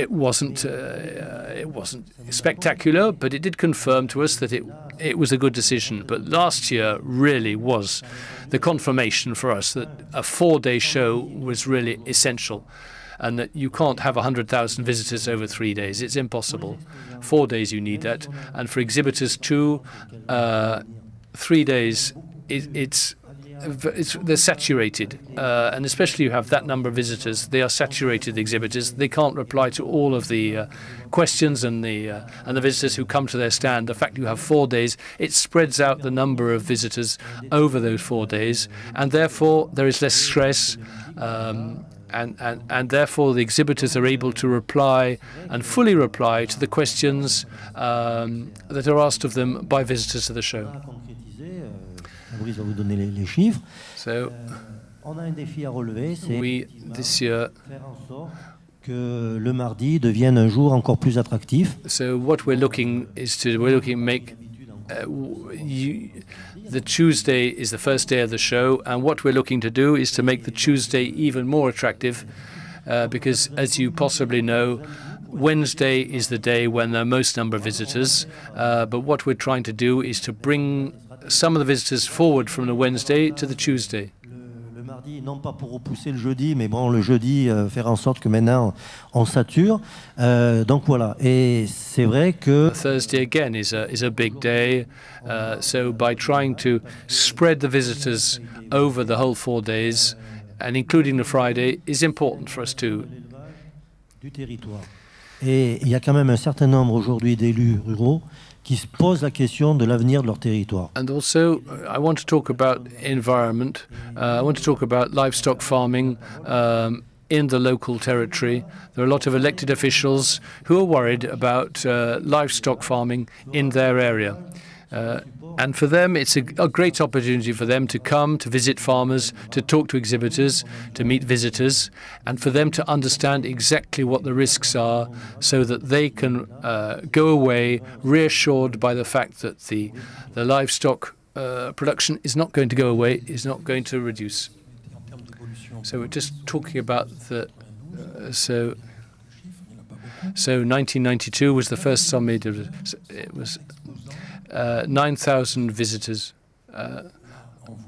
wasn't spectacular, but it did confirm to us that it was a good decision. But last year really was the confirmation for us that a 4-day show was really essential, and that you can't have 100,000 visitors over 3 days. It's impossible. 4 days you need that, and for exhibitors too, 3 days it's they're saturated, and especially you have that number of visitors. They are saturated, the exhibitors. They can't reply to all of the questions and the visitors who come to their stand. The fact you have 4 days, it spreads out the number of visitors over those 4 days, and therefore there is less stress. And therefore the exhibitors are able to reply and fully reply to the questions that are asked of them by visitors to the show. So we, this year, que le mardi devienne un jour encore plus attractif. So what we're looking to make the Tuesday is the first day of the show, and what we're looking to do is to make the Tuesday even more attractive, because as you possibly know, Wednesday is the day when there are most number of visitors, but what we're trying to do is to bring some of the visitors forward from the Wednesday to the Tuesday. Le mardi, non pas pour repousser le jeudi, mais bon, le jeudi, faire en sorte que maintenant on sature. Donc voilà, et c'est vrai que Thursday again is a big day, so by trying to spread the visitors over the whole 4 days, and including the Friday, is important for us too. Du territoire. Et il y a quand même un certain nombre aujourd'hui d'élus ruraux qui se posent la question de l'avenir de leur territoire. And also, I want to talk about environment. I want to talk about livestock farming in the local territory. There are a lot of elected officials who are worried about livestock farming in their area. And for them, it's a great opportunity for them to come, to visit farmers, to talk to exhibitors, to meet visitors, and for them to understand exactly what the risks are so that they can go away reassured by the fact that the livestock production is not going to go away, is not going to reduce. So we're just talking about the... So 1992 was the first summit. It was 9,000 visitors,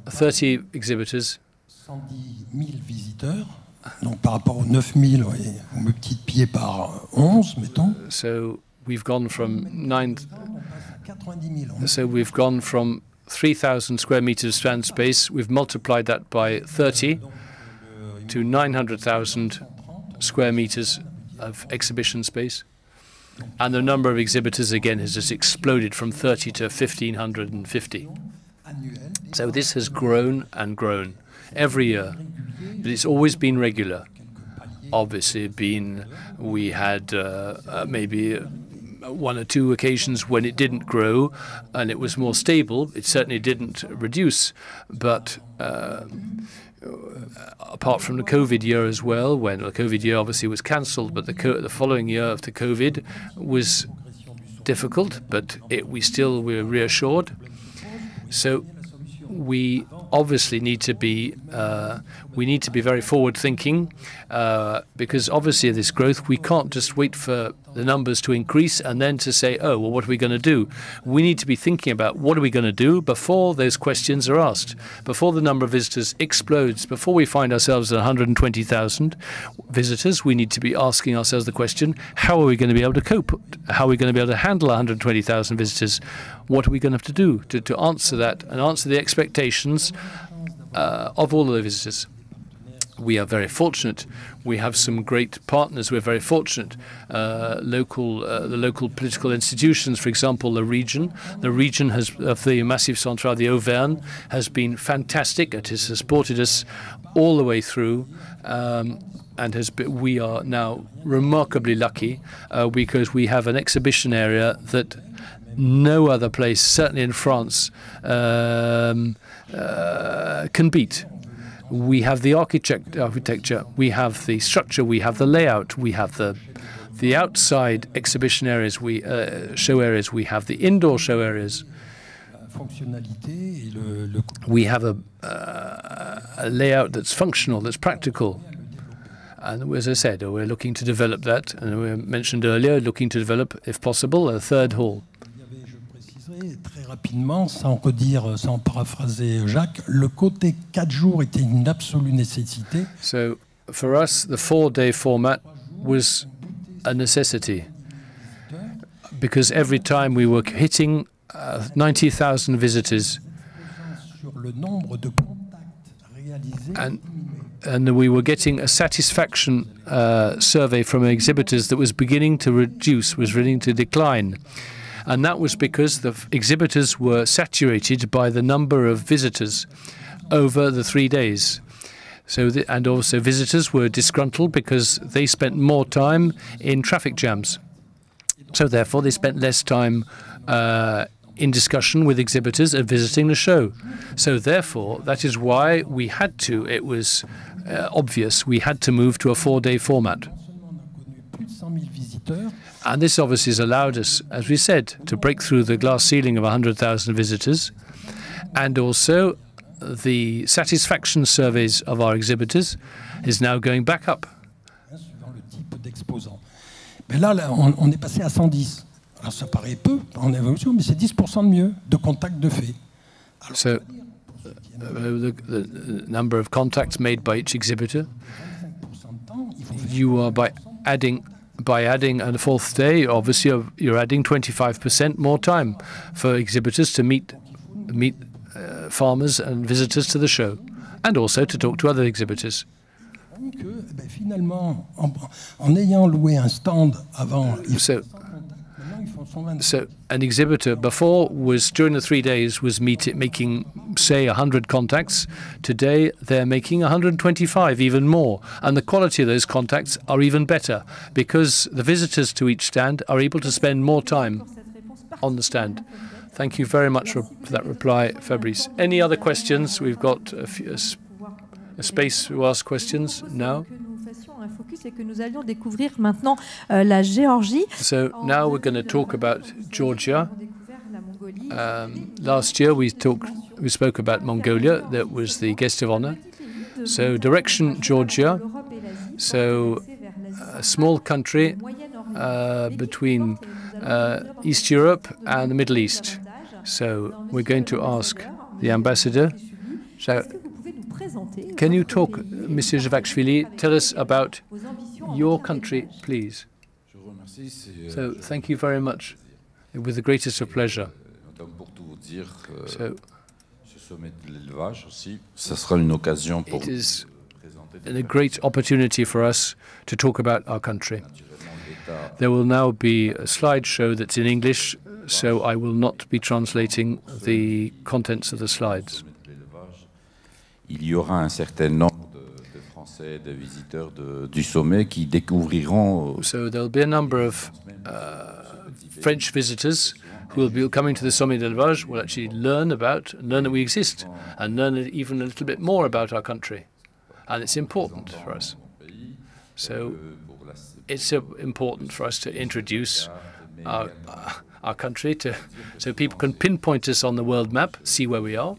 30 exhibitors. 110 000 visiteurs. Donc par rapport aux 9 000, vous multipliez par 11, mettons. So we've gone from 3,000 square meters stand space. We've multiplied that by 30 to 900,000 square meters of exhibition space. And the number of exhibitors, again, has just exploded from 30 to 1,550. So this has grown and grown every year. But it's always been regular. Obviously, we had maybe 1 or 2 occasions when it didn't grow and it was more stable. It certainly didn't reduce. But apart from the COVID year as well, when the COVID year obviously was cancelled, but the following year after COVID was difficult, but we were reassured. So we obviously need to be very forward-thinking, because obviously this growth, we can't just wait for the numbers to increase and then to say, oh, well, what are we going to do? We need to be thinking about what are we going to do before those questions are asked, before the number of visitors explodes, before we find ourselves at 120,000 visitors. We need to be asking ourselves the question, how are we going to be able to cope? How are we going to be able to handle 120,000 visitors? What are we going to have to do to answer that and answer the expectations of all of the visitors? We are very fortunate. We have some great partners. We're very fortunate. The local political institutions, for example, the region of the Massif Central, the Auvergne, has been fantastic. It has supported us all the way through, we are now remarkably lucky because we have an exhibition area that no other place, certainly in France, can beat. We have the architecture, we have the structure, we have the layout, we have the outside exhibition areas, show areas, we have the indoor show areas. We have a layout that's functional, that's practical. And as I said, we're looking to develop that, and we mentioned earlier, looking to develop, if possible, a third hall. Très rapidement, sans redire, sans paraphraser Jacques, le côté 4 jours était une absolue nécessité. So for us, the 4-day format was a necessity, because every time we were hitting 90,000 visitors, Sur le nombre de contacts and we were getting a satisfaction survey from exhibitors that was beginning to reduce, was beginning to decline. And that was because the exhibitors were saturated by the number of visitors over the 3 days. And also visitors were disgruntled because they spent more time in traffic jams. So therefore, they spent less time in discussion with exhibitors and visiting the show. So therefore, that is why we had to, it was obvious, we had to move to a 4-day format. And this obviously has allowed us, as we said, to break through the glass ceiling of 100,000 visitors. And also, the satisfaction surveys of our exhibitors is now going back up. Mais là, on est passé à 110. Alors ça paraît peu en évolution, mais c'est 10% de mieux de contacts de fait. So, the number of contacts made by each exhibitor, you are by adding a fourth day, obviously you're adding 25% more time for exhibitors to meet farmers and visitors to the show, and also to talk to other exhibitors. Finalement, en ayant loué un stand avant, so an exhibitor before was, during the 3 days, was making, say, 100 contacts. Today, they're making 125, even more. And the quality of those contacts are even better because the visitors to each stand are able to spend more time on the stand. Thank you very much for that reply, Fabrice. Any other questions? We've got a space to ask questions now. So now we're going to talk about Georgia. Last year we spoke about Mongolia. That was the guest of honor. So direction Georgia. So a small country between East Europe and the Middle East. So we're going to ask the ambassador. Can you talk, Monsieur JAVAKHISVILI, tell us about your country, please? So, thank you very much. With the greatest of pleasure. So, it is a great opportunity for us to talk about our country. There will now be a slideshow that's in English, so I will not be translating the contents of the slides. Il y aura un certain nombre de Français, de visiteurs du sommet qui découvriront. So there will be a number of French visitors who will be coming to the Sommet de l'Élevage, will actually learn that we exist, and learn even a little bit more about our country. And it's important for us. So it's important for us to introduce our country so people can pinpoint us on the world map, see where we are.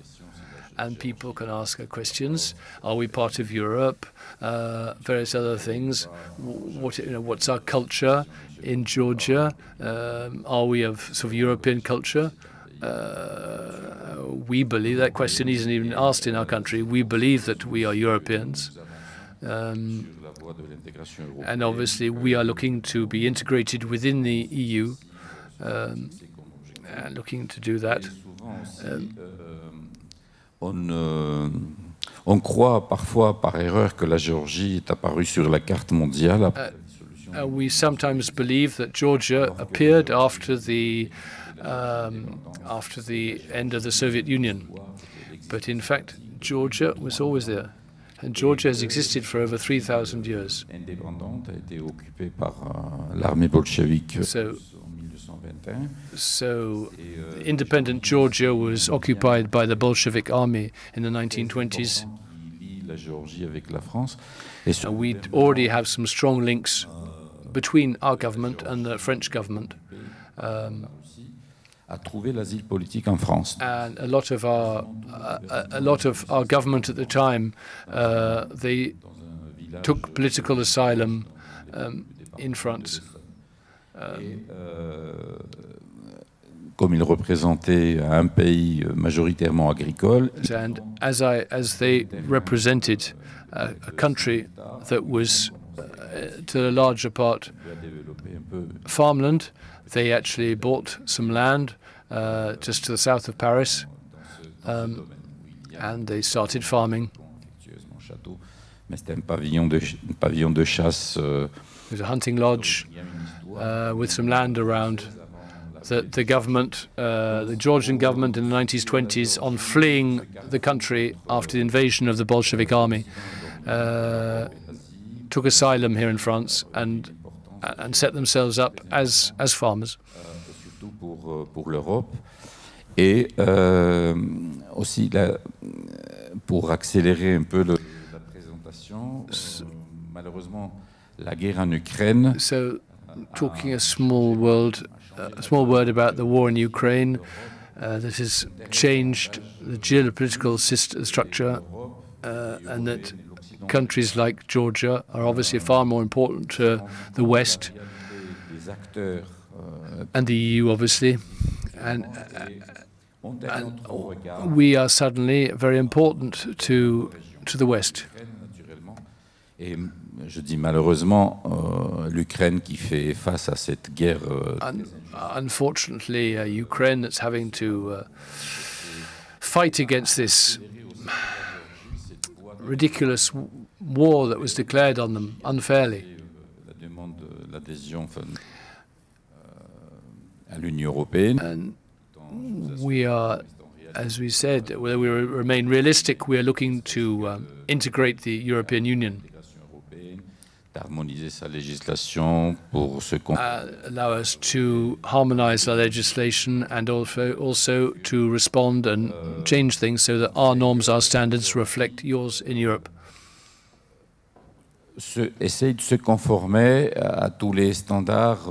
And people can ask questions. Are we part of Europe? Various other things. What's our culture in Georgia? Are we of sort of European culture? We believe that question isn't even asked in our country. We believe that we are Europeans. And obviously, we are looking to be integrated within the EU, looking to do that. On croit parfois par erreur que la Géorgie est apparue sur la carte mondiale. We sometimes believe that Georgia appeared after the end of the Soviet Union, but in fact Georgia was always there, and Georgia has existed for over 3,000 years. Indépendante a été occupée par l'armée bolchevique. So independent Georgia was occupied by the Bolshevik army in the 1920s. And we already have some strong links between our government and the French government. And a lot of our government at the time, they took political asylum in France. Comme il représentait un pays majoritairement agricole. And as they represented a country that was, to a larger part, farmland, they actually bought some land just to the south of Paris, and they started farming. château, mais c'était un pavillon de chasse. It was a hunting lodge with some land around. The government, the Georgian government in the 1920s, on fleeing the country after the invasion of the Bolshevik army, took asylum here in France and set themselves up as farmers. Surtout pour l'Europe. Et aussi, pour accélérer un peu la présentation, malheureusement, la guerre en Ukraine. So, talking a small word about the war in Ukraine that has changed the geopolitical structure, and that countries like Georgia are obviously far more important to the West and the EU, obviously, and we are suddenly very important to the West. Et je dis malheureusement, l'Ukraine qui fait face à cette guerre. Unfortunately, Ukraine that's having to fight against this ridiculous war that was declared on them unfairly. La demande l'adhésion à l'Union européenne. And we are, as we said, we remain realistic. We are looking to integrate the European Union. D'harmoniser sa législation pour se allow us to harmonize our legislation and also to respond and change things so that our norms, our standards reflect yours in Europe. Essayer de se conformer à tous les standards,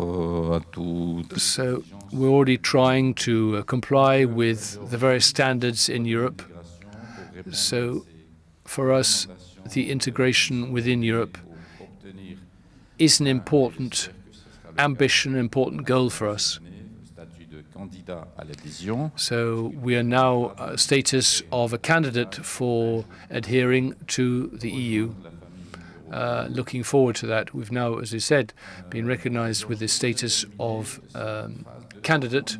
à tout. So we're already trying to comply with the various standards in Europe. So for us, the integration within Europe is an important ambition, an important goal for us. So we are now a status of a candidate for adhering to the EU. Looking forward to that. We've now, as I said, been recognized with the status of candidate.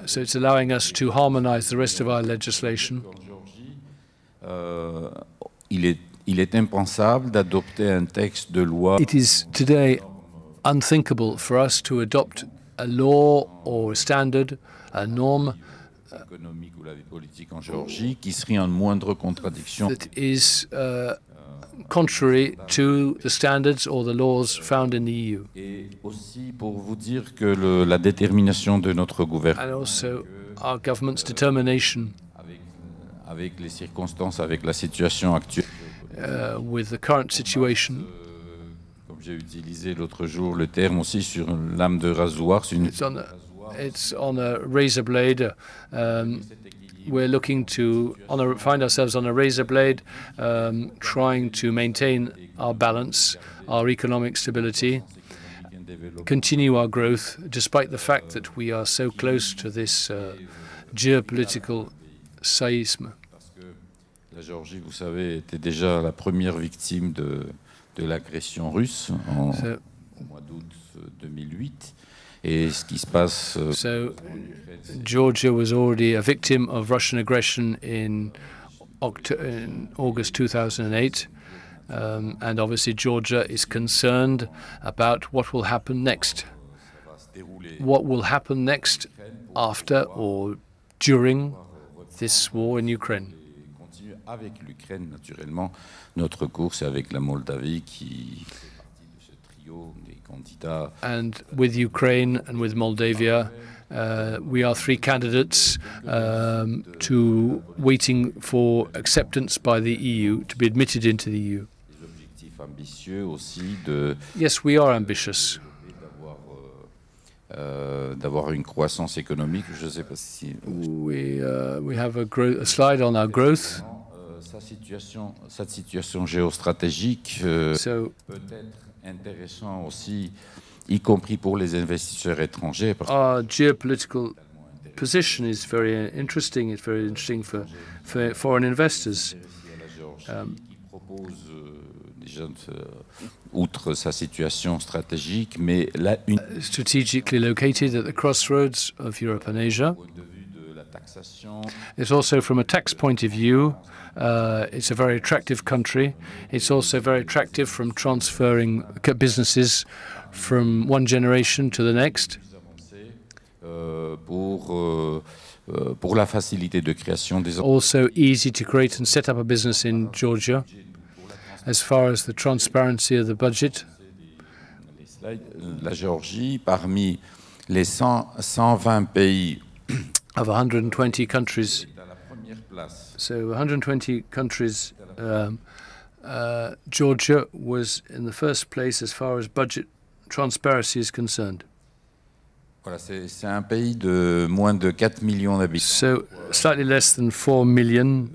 So it's allowing us to harmonize the rest of our legislation. Il est impensable d'adopter un texte de loi. It is today unthinkable for us to adopt a law or a standard, a norm économique ou la vie politique en Géorgie qui serait en moindre contradiction. That is contrary to the standards or the laws found in the EU. Et aussi pour vous dire que la détermination de notre gouvernement. And also our government's determination. Avec les circonstances, avec la situation actuelle. With the current situation. Comme j'ai utilisé l'autre jour le terme aussi sur une lame de rasoir. It's on a razor blade. We're looking to find ourselves on a razor blade, trying to maintain our balance, our economic stability, continue our growth, despite the fact that we are so close to this geopolitical séisme. La Géorgie, vous savez, était déjà la première victime de l'agression russe au mois d'août 2008. Et ce qui se passe. So, Georgia was already a victim of Russian aggression in August 2008, and obviously Georgia is concerned about what will happen next. What will happen next after or during this war in Ukraine? Avec l'Ukraine, naturellement, notre course est avec la Moldavie qui fait partie de ce trio des candidats. And with Ukraine and with Moldavia, we are three candidates to waiting for acceptance by the EU, to be admitted into the EU. Des objectifs ambitieux aussi de. Yes, we are ambitious. D'avoir une croissance économique, je ne sais pas si. We have a slide on our growth. Cette situation géostratégique peut être intéressant aussi, y compris pour les investisseurs étrangers. Our geopolitical position is very interesting. It's very interesting for foreign investors. Qui propose déjà, outre sa situation stratégique, mais strategically located at the crossroads of Europe and Asia. It's also, from a tax point of view, it's a very attractive country. It's also very attractive from transferring businesses from one generation to the next. Pour la facilité de création des also easy to create and set up a business in Georgia. As far as the transparency of the budget, la Géorgie, parmi les 120 pays of 120 countries, so 120 countries, Georgia was in the first place as far as budget transparency is concerned. Voilà, c'est un pays de moins de 4 millions d'habitants. So slightly less than 4 million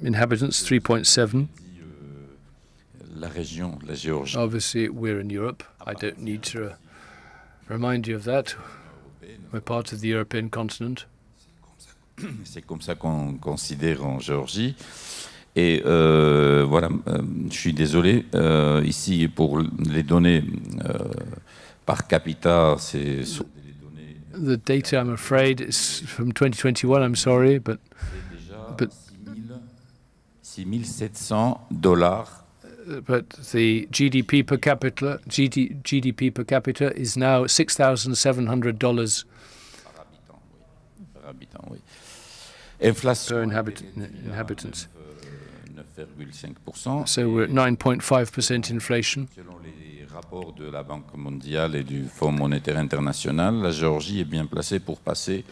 inhabitants, 3.7. La région, la Géorgie. Obviously, we're in Europe. I don't need to remind you of that. We're part of the European continent. C'est comme ça qu'on considère en Géorgie. Et voilà, je suis désolé. Ici, pour les données par capita, c'est sur les données. The data, I'm afraid, is from 2021. I'm sorry, but 6 700 $. But the GDP per capita is now $6,700 per inhabitants. So we're at 9.5% inflation. Selon les rapports de la Banque mondiale et du Fonds monétaire international, la Géorgie est bien placée pour passer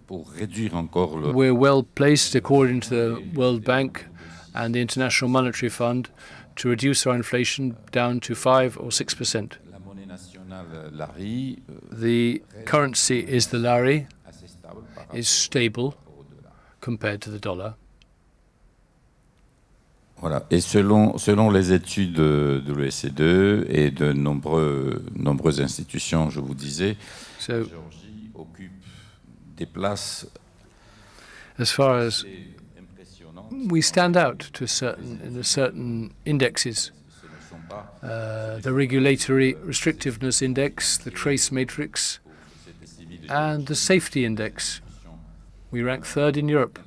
pour réduire encore le. We're well placed, according to the World Bank and the International Monetary Fund, to reduce our inflation down to 5 or 6%. The currency is the lari, is stable compared to the dollar. Voilà. Et selon les études de l'OECDE et de nombreuses institutions, je vous disais, la Géorgie occupe des places. As far as we stand out to certain indexes, the regulatory restrictiveness index, the trace matrix, and the safety index. We rank third in Europe.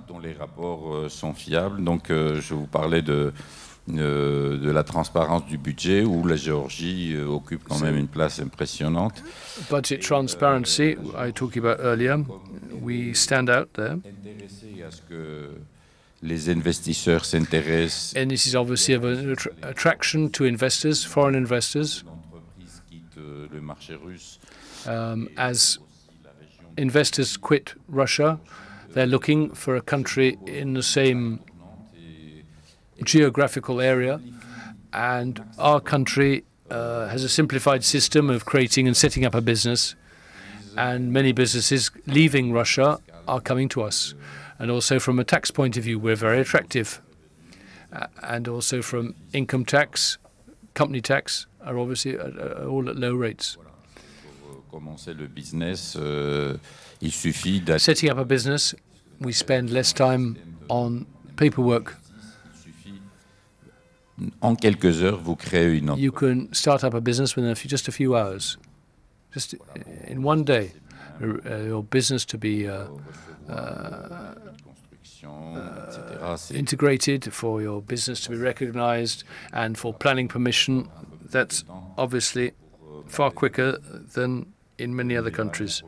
Dont les rapports sont fiables. Donc, je vous parlais de la transparence du budget, où la Géorgie occupe quand même une place impressionnante. Budget transparency, I talked about earlier, we stand out there. Intéressé à ce que les investisseurs s'intéressent. And this is obviously of an attraction to investors, foreign investors. L'entreprise quitte le marché russe. As investors quit Russia, they're looking for a country in the same geographical area, and our country has a simplified system of creating and setting up a business, and many businesses leaving Russia are coming to us. And also from a tax point of view, we're very attractive. And also from income tax, company tax, are obviously all at low rates. Commencer le business, il suffit setting up a business, we spend less time on paperwork. En quelques heures, vous créez une entreprise. You can start up a business within just a few hours, just in one day. Your business to be integrated, for your business to be recognized, and for planning permission. That's obviously far quicker than in many other countries.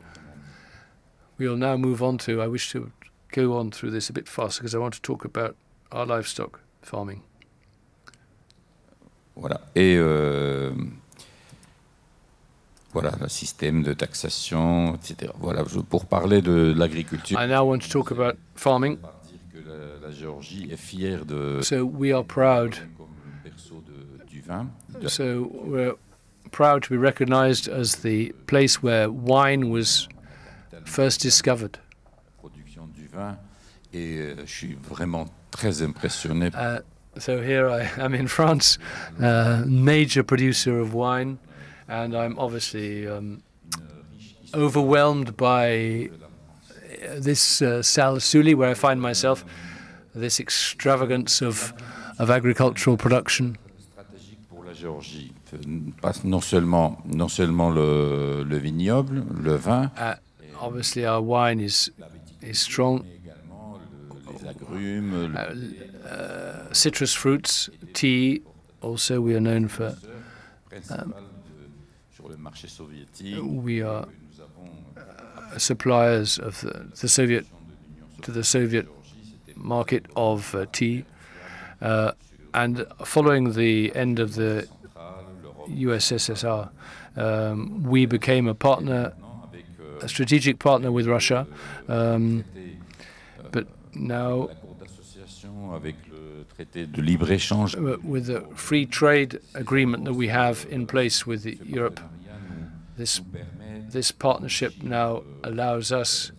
We will now move on to, I wish to go on through this a bit faster because I want to talk about our livestock farming. Voilà. Et voilà, le système de taxation, etc. Voilà, pour parler de l'agriculture. I now want to talk about farming. La Géorgie est fière de. So we are proud. Comme berceau du vin. So we're proud to be recognized as the place where wine was first discovered. Production du vin, et je suis vraiment très impressionné. So here I am in France, major producer of wine, and I'm obviously overwhelmed by this Salle Sully, where I find myself, this extravagance of agricultural production. Stratégique pour la Géorgie, non seulement le vignoble, le vin. obviously our wine is strong. Citrus fruits, tea, also we are known for. We are suppliers of the Soviet market of tea, and following the end of the USSR, we became a partner, a strategic partner with Russia, but now with the free trade agreement that we have in place with Europe, this partnership now allows us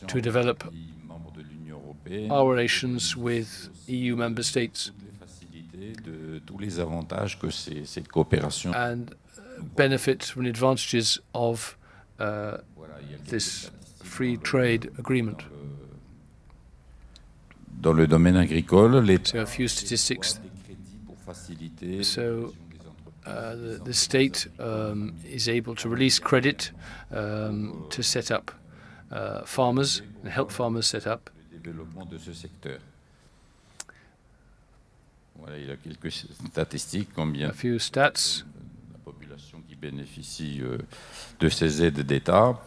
to develop our relations with EU member states and benefit from the advantages of this free trade agreement. Dans le domaine agricole, so a few statistics. So the state is able to release credit to set up farmers and help farmers set up. Voilà, il y a quelques statistiques, combien a few stats. La population qui bénéficie de ces aides d'État.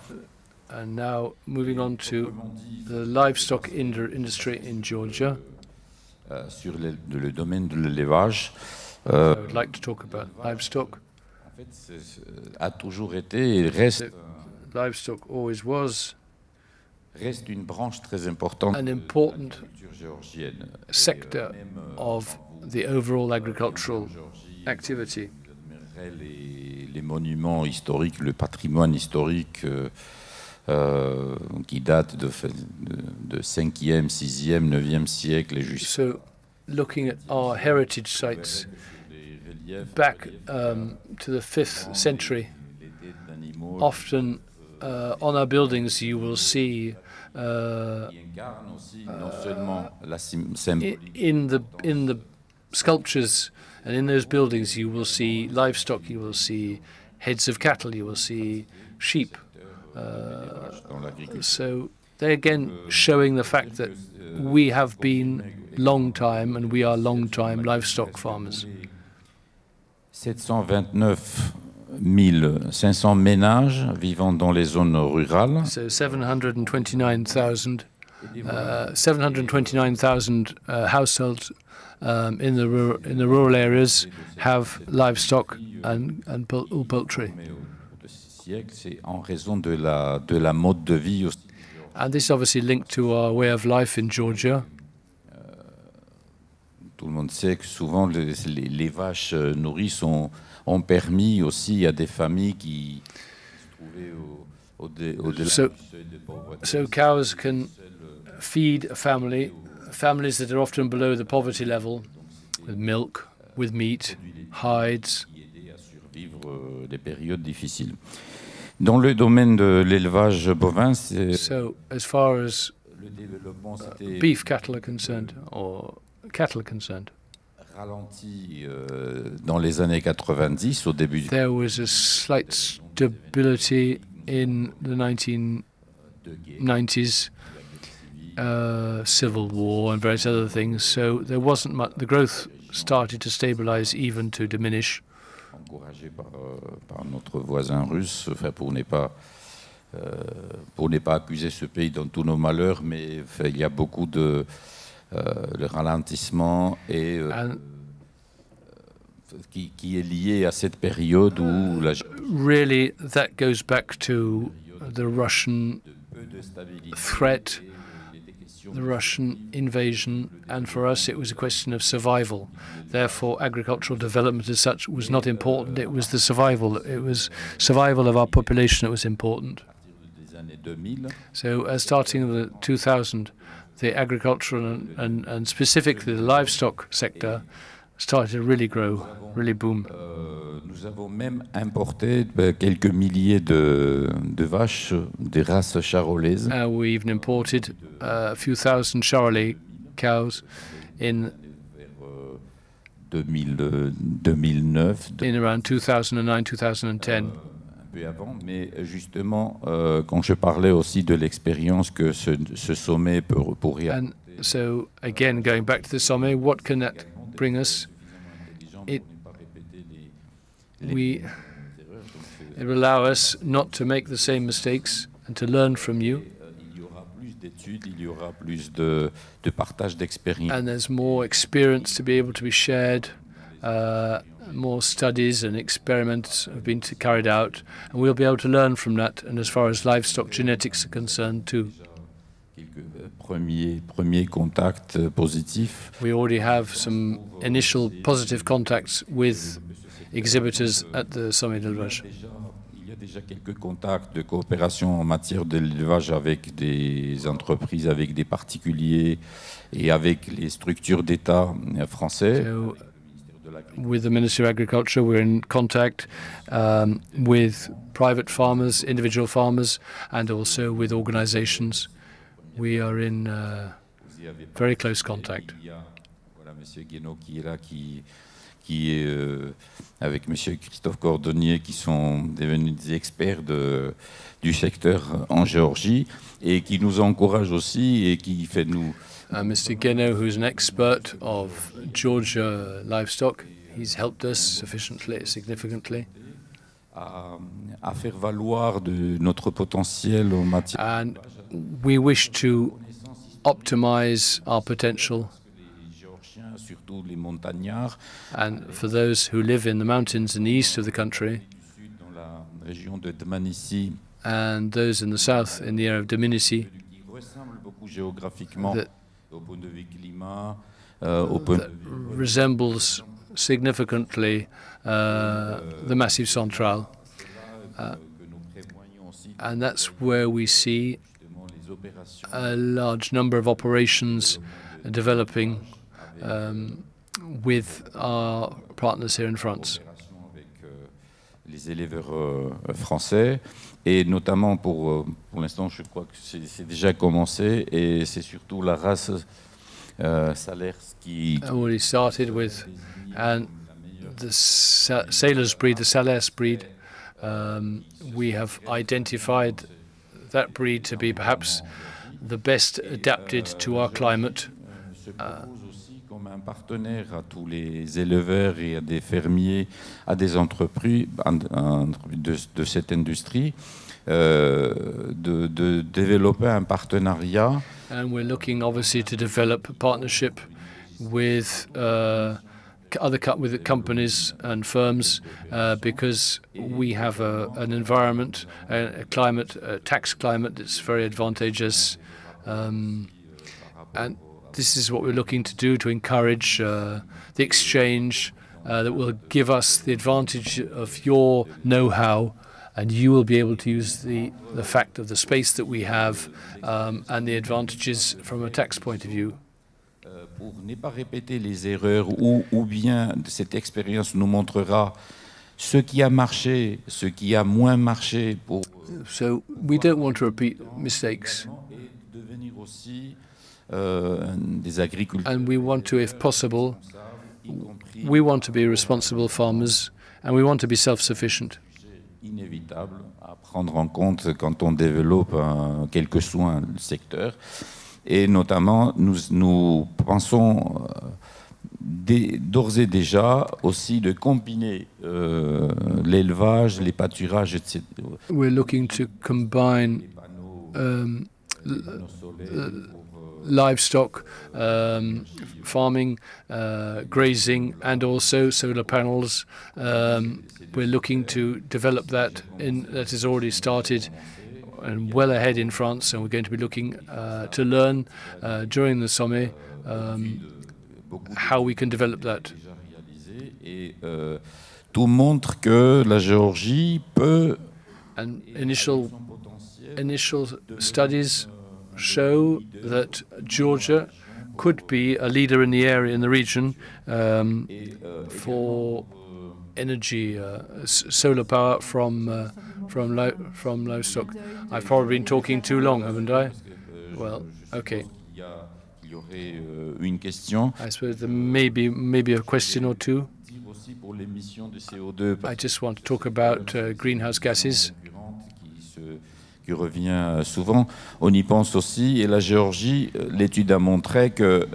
And now moving on to the livestock industry in Georgia. Sur le domaine de l'élevage. I would like to talk about livestock. En fait, a toujours été et reste. Livestock always was. Reste une branche très importante. An important sector of the overall agricultural activity. Les monuments historiques, le patrimoine historique. Qui date de 5e, 6e, 9e siècle et jusqu'à... So, looking at our heritage sites back to the 5th century, often on our buildings you will see in the sculptures and in those buildings you will see livestock, you will see heads of cattle, you will see sheep. So they're again showing the fact that we have been long time and we are long time livestock farmers. 729 500 ménages vivant dans les zones rurales. So 729,000 households in the rural areas have livestock and poultry. C'est en raison de la mode de vie. And this is obviously linked to our way of life in Georgia. Tout le monde sait que souvent les vaches nourrices ont permis aussi à des familles qui se trouvaient au-delà du seuil de pauvreté. So cows can feed a family, families that are often below the poverty level, with milk, with meat, hides. Vivre des périodes difficiles. Dans le domaine de l'élevage bovin, so as far as beef cattle are concerned, or cattle are concerned, ralenti dans les années 90 au début. There was a slight stability in the 1990s, civil war and various other things. So there wasn't much. The growth started to stabilize, even to diminish. Encouragé par notre voisin russe, enfin pour ne pas accuser ce pays dans tous nos malheurs, mais enfin, il y a beaucoup de le ralentissement et qui est lié à cette période où la really that goes back to the Russian threat, the Russian invasion, and for us it was a question of survival. Therefore, agricultural development as such was not important. It was the survival. It was survival of our population that was important. So, starting in the 2000, the agricultural and specifically the livestock sector started to really grow, really boom. Nous avons même importé quelques milliers de vaches des races charolaises. We even imported a few thousand Charolais cows in 2009. In around 2009, 2010. peu avant, mais justement, quand je parlais aussi de l'expérience que ce sommet pourrait apporter. And so, again, going back to the sommet, what can that bring us? It will allow us not to make the same mistakes and to learn from you. Il y aura plus d'études, il y aura plus de partage d'expérience. And there's more experience to be able to be shared. More studies and experiments have been carried out, and we'll be able to learn from that. And as far as livestock genetics are concerned too, premiers contacts positifs. We already have some initial positive contacts with exhibitors at the Sommet de l'Élevage. Il y a déjà quelques contacts de coopération en matière de l'élevage avec des entreprises, avec des particuliers et avec les structures d'État français. So, with the Ministry of Agriculture, we're in contact with private farmers, individual farmers, and also with organizations. We are in very close contact. Voilà, Monsieur Guénaud qui est là, qui est avec Monsieur Christophe Cordonnier, qui sont devenus des experts du secteur en Géorgie et qui nous encouragent aussi et qui fait nous. Mr. Guénaud, who's an expert of Georgia livestock, he's helped us significantly. À faire valoir de notre potentiel en matière. And we wish to optimize our potential. Surtout les montagnards. And for those who live in the mountains in the east of the country, dans la région de Dmanisi, and those in the south in the area of Dmanisi, qui ressemblent beaucoup géographiquement au point de vue climat, au point de vue resembles significantly the Massif Central, and that's where we see a large number of operations developing with our partners here in France. Avec les éleveurs français et notamment pour l'instant je crois que c'est déjà commencé et c'est surtout la race Salers qui already started with, and the Salers breed, the Salers breed, we have identified that breed to be perhaps the best adapted to our climate. Comme un partenaire à tous les éleveurs et à des fermiers, à des entreprises de cette industrie, de développer un partenariat. And we're looking obviously to develop a partnership with with companies and firms because we have an environment, a climate, a tax climate that's very advantageous, and this is what we're looking to do to encourage the exchange that will give us the advantage of your know-how, and you will be able to use the fact of the space that we have and the advantages from a tax point of view. Pour ne pas répéter les erreurs ou bien cette expérience nous montrera ce qui a marché, ce qui a moins marché. So we don't want to repeat mistakes. Et devenir aussi des agriculteurs. And we want to, if possible, we want to be responsible farmers and we want to be self-sufficient. Inévitable à prendre en compte quand on développe quel que soit le secteur. Et notamment, nous pensons d'ores et déjà aussi de combiner l'élevage, les pâturages, etc. We're looking to combine livestock, farming, grazing, and also solar panels. We're looking to develop that. That is already started and well ahead in France, and we're going to be looking to learn during the sommet how we can develop that. Et tout montre que la Géorgie peut. And initial studies show that Georgia could be a leader in the area, in the region, for energy, solar power from livestock. I've probably been talking too long, haven't I? Well, okay. Il y aurait une question. I suppose there may be a question or two. I just want to talk about greenhouse gases. Qui revient souvent. On y pense aussi. Et la Géorgie, l'étude a montré que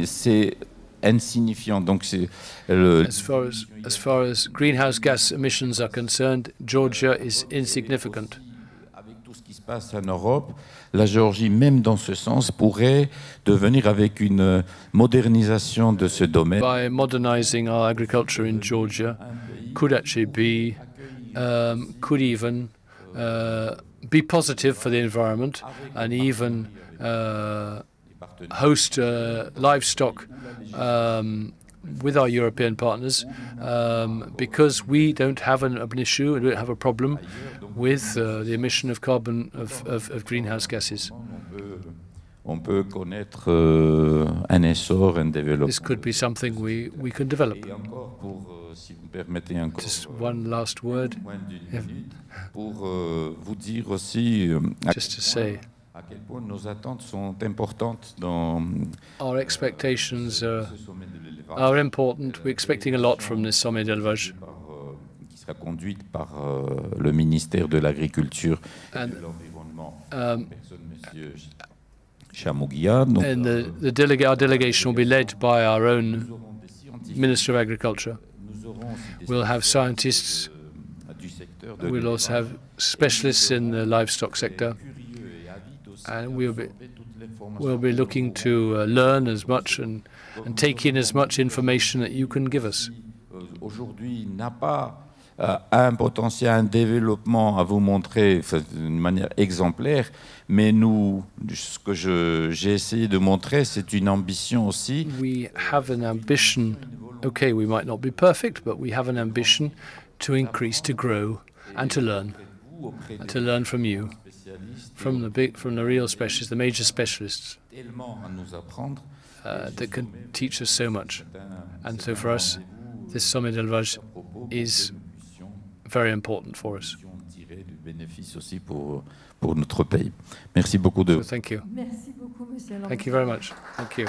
c'est insignifiant. Donc c'est as far as greenhouse gas emissions are concerned, Georgia is insignificant. Avec tout ce qui se passe en Europe, la Géorgie, même dans ce sens, pourrait devenir avec une modernisation de ce domaine. By modernizing our agriculture in Georgia, could actually be, could even be positive for the environment and even host livestock with our European partners, because we don't have an issue and we don't have a problem with the emission of carbon of greenhouse gases. On peut connaître un essor, un développement. This could be something we can develop. Et encore pour, si vous permettez encore, just one last word. Pour vous dire aussi just to say, à quel point nos attentes sont importantes dans our expectations are important. We're expecting a lot from this Sommet d'Élevage. Qui sera conduite par le ministère de l'Agriculture et de l'Environnement. Monsieur Chamouguia. And our delegation will be led by our own Minister of Agriculture. We'll have scientists. We'll also have specialists in the livestock sector. And we'll be looking to learn as much and take in as much information that you can give us. Aujourd'hui, n'a pas un potentiel, un développement à vous montrer d'une manière exemplaire, mais nous, ce que j'ai essayé de montrer, c'est une ambition aussi. We have an ambition. Okay, we might not be perfect, but we have an ambition to increase, to grow, and to learn from you, from the real specialists, the major specialists that can teach us so much. And so for us, this Sommet d'Élevage is very important for us. Pour notre pays. Merci beaucoup de. So thank you. Merci beaucoup, monsieur. Thank you very much. Thank you.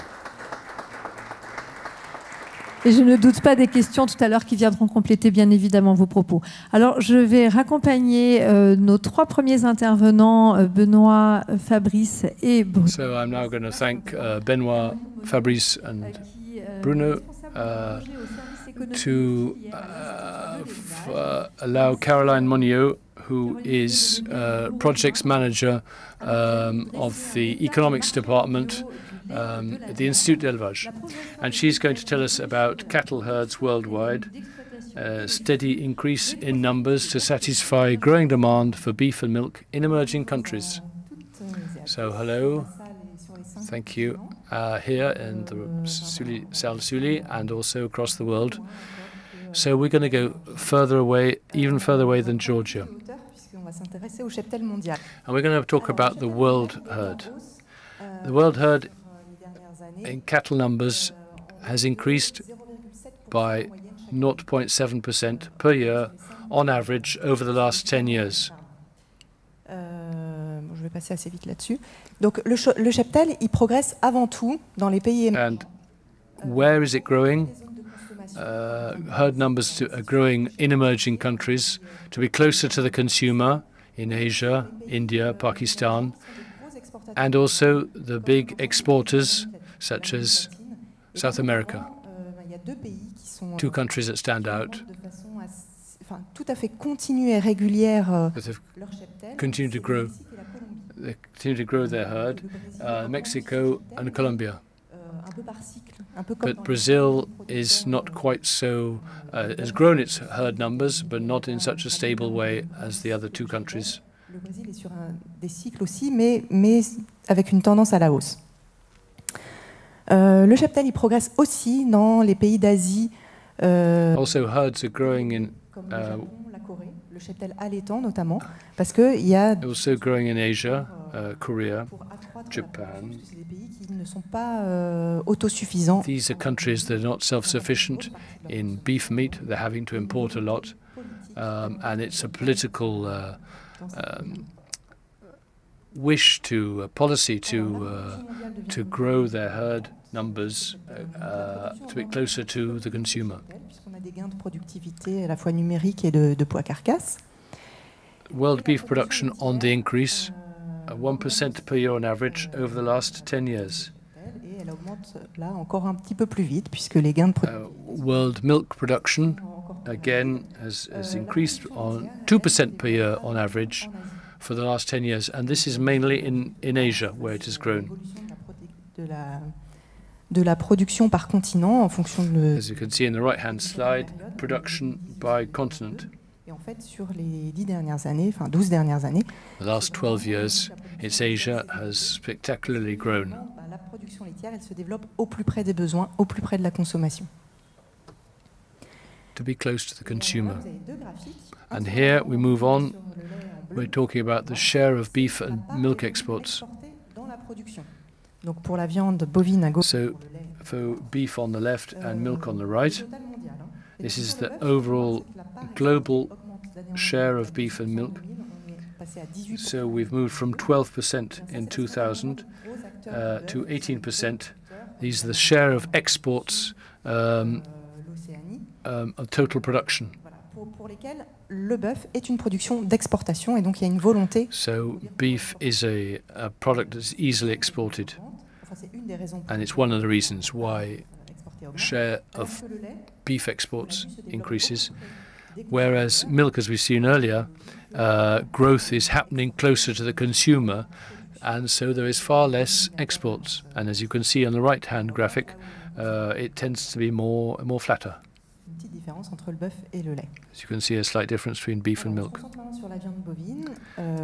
Et je ne doute pas des questions tout à l'heure qui viendront compléter bien évidemment vos propos. Alors je vais raccompagner nos trois premiers intervenants, Benoît, Fabrice et Bruno. So I'm now going to thank Benoît, Fabrice and Bruno to allow Caroline MONNIOT, who is projects manager of the economics department at the Institut d'Élevage. And she's going to tell us about cattle herds worldwide, steady increase in numbers to satisfy growing demand for beef and milk in emerging countries. So hello, thank you, here in the Salle Sully and also across the world. So we're going to go further away, even further away than Georgia. And we're going to talk about the world herd. The world herd in cattle numbers has increased by 0.7% per year on average over the last 10 years. Je vais passer assez vite là-dessus. Donc le cheptel, il progresse avant tout dans les pays émergents. And where is it growing? Herd numbers are growing in emerging countries to be closer to the consumer in Asia, India, Pakistan, and also the big exporters such as South America. Two countries that stand out. Tout à fait continue et régulière. Continue to grow. They continue to grow their herd, Mexico and Colombia. But Brazil is not quite so, has grown its herd numbers, but not in such a stable way as the other two countries. Le Brésil est sur des cycles aussi, mais avec une tendance à la hausse. Le cheptel, il progresse aussi dans les pays d'Asie. Also, herds are growing in comme le Japon, la Corée, le cheptel allaitant notamment, parce qu'il y a. Also growing in Asia, Korea, Japan. C'est des pays qui ne sont pas autosuffisants. These are countries that are not self-sufficient in beef meat. They're having to import a lot, and it's a political wish to policy to grow their herd numbers to be closer to the consumer. Puisqu'on a des gains de productivité à la fois numérique et de poids carcasse. World beef production on the increase, 1% per year on average over the last 10 years. Et elle augmente là encore un petit peu plus vite puisque les gains de world milk production again has increased on 2% per year on average for the last 10 years, and this is mainly in Asia where it has grown. De la production par continent en fonction de... As you can see in the right-hand slide, production by continent. Et en fait, sur les 10 dernières années, enfin 12 dernières années, the last 12 years, its Asia has spectacularly grown. La production laitière, elle se développe au plus près des besoins, au plus près de la consommation. To be close to the consumer. And here we move on. We're talking about the share of beef and milk exports. Donc pour la viande bovine à gauche, so for beef on the left and milk on the right, this is the overall global share of beef and milk. So we've moved from 12% in 2000 to 18%. These are the share of exports of total production. Pour lesquels le bœuf est une production d'exportation et donc il y a une volonté. So beef is a product that's easily exported, and it's one of the reasons why share of beef exports increases, whereas milk, as we've seen earlier, growth is happening closer to the consumer, and so there is far less exports. And as you can see on the right-hand graphic, it tends to be more flatter. Entre le bœuf et le lait. As you can see, a slight difference between beef and milk.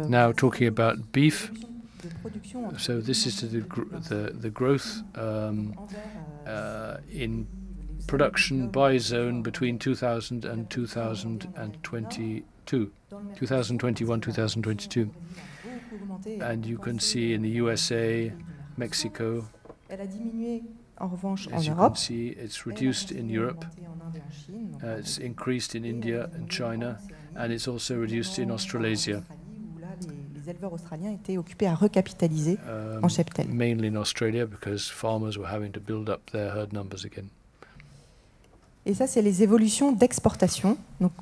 Now talking about beef, so this is the growth in production by zone between 2000 and 2022, 2021, 2022. And you can see in the USA, Mexico, en revanche, as you can see, it's reduced in Europe, it's increased in India and China, and it's also reduced in Australasia. Les éleveurs australiens étaient occupés à recapitaliser en cheptel. Mainly in Australia, because farmers were having to build up their herd numbers again. Et ça, c'est les évolutions d'exportation. Donc,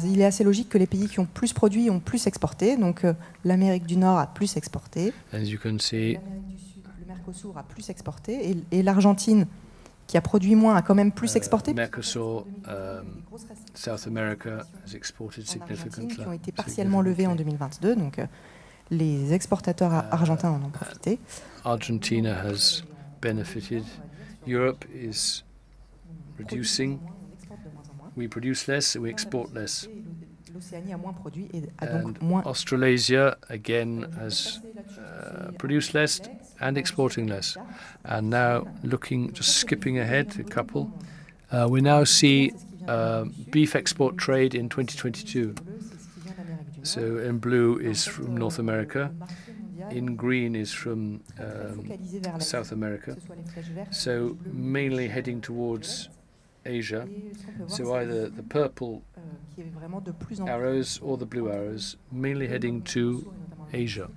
il est assez logique que les pays qui ont plus produit ont plus exporté. Donc, l'Amérique du Nord a plus exporté. As you can see, l'Amérique du Sud, le Mercosur a plus exporté, et l'Argentine, qui a produit moins, a quand même plus exporté. Mercosur, South America has exported significantly. Qui ont été partiellement levés en 2022. Donc, les exportateurs argentins en ont profité. Argentina has benefited. Europe is reducing. We produce less, we export less. L'Océanie a moins produit et a And donc moins. Australasia again has produced less and exporting less. And now just skipping ahead a couple, we now see beef export trade in 2022. So in blue is from North America, in green is from South America, so mainly heading towards Asia. So either the purple arrows or the blue arrows, mainly heading to Asia.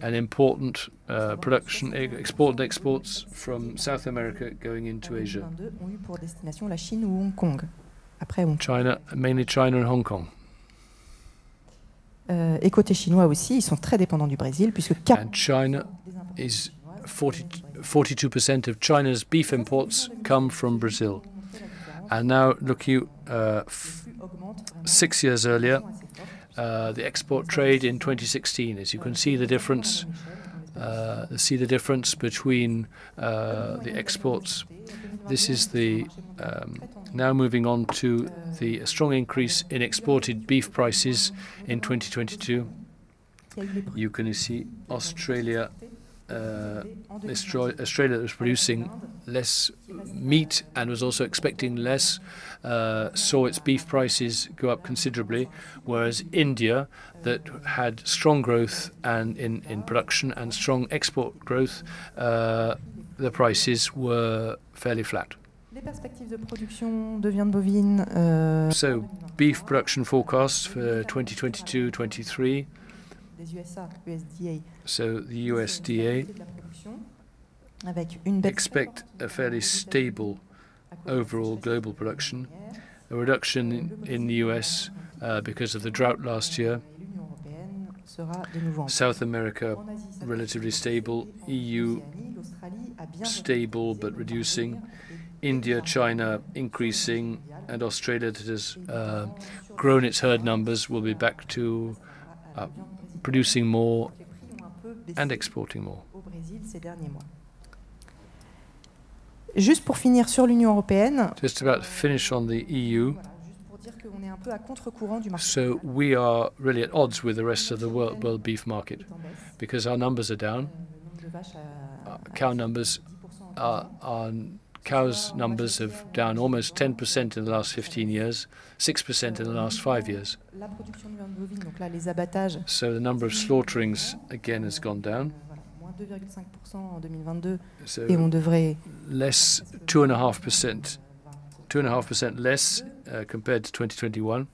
An important production, export and exports from South America going into Asia. China, mainly China and Hong Kong. Et côté chinois aussi, ils sont très dépendants du Brésil, puisque And China is 42% of China's beef imports come from Brazil. And now looking 6 years earlier, the export trade in 2016, as you can see the difference, between the exports. This is the now moving on to the strong increase in exported beef prices in 2022. You can see Australia was producing less meat and was also expecting less, saw its beef prices go up considerably, whereas India, that had strong growth and in production and strong export growth, the prices were fairly flat. So beef production forecasts for 2022-23. So the USDA expect a fairly stable overall global production, a reduction in the US because of the drought last year. South America, relatively stable. EU, stable but reducing. India, China, increasing. And Australia, that has grown its herd numbers, will be back to producing more and exporting more. Juste pour finir sur l'Union européenne. Just about to finish on the EU. On est un peu à contre-courant du marché. So we are really at odds with the rest of the world beef market because our numbers are down. Cow numbers cows' numbers have down almost 10% in the last 15 years, 6% in the last 5 years. So the number of slaughterings again has gone down. So less 2.5% less compared to 2021.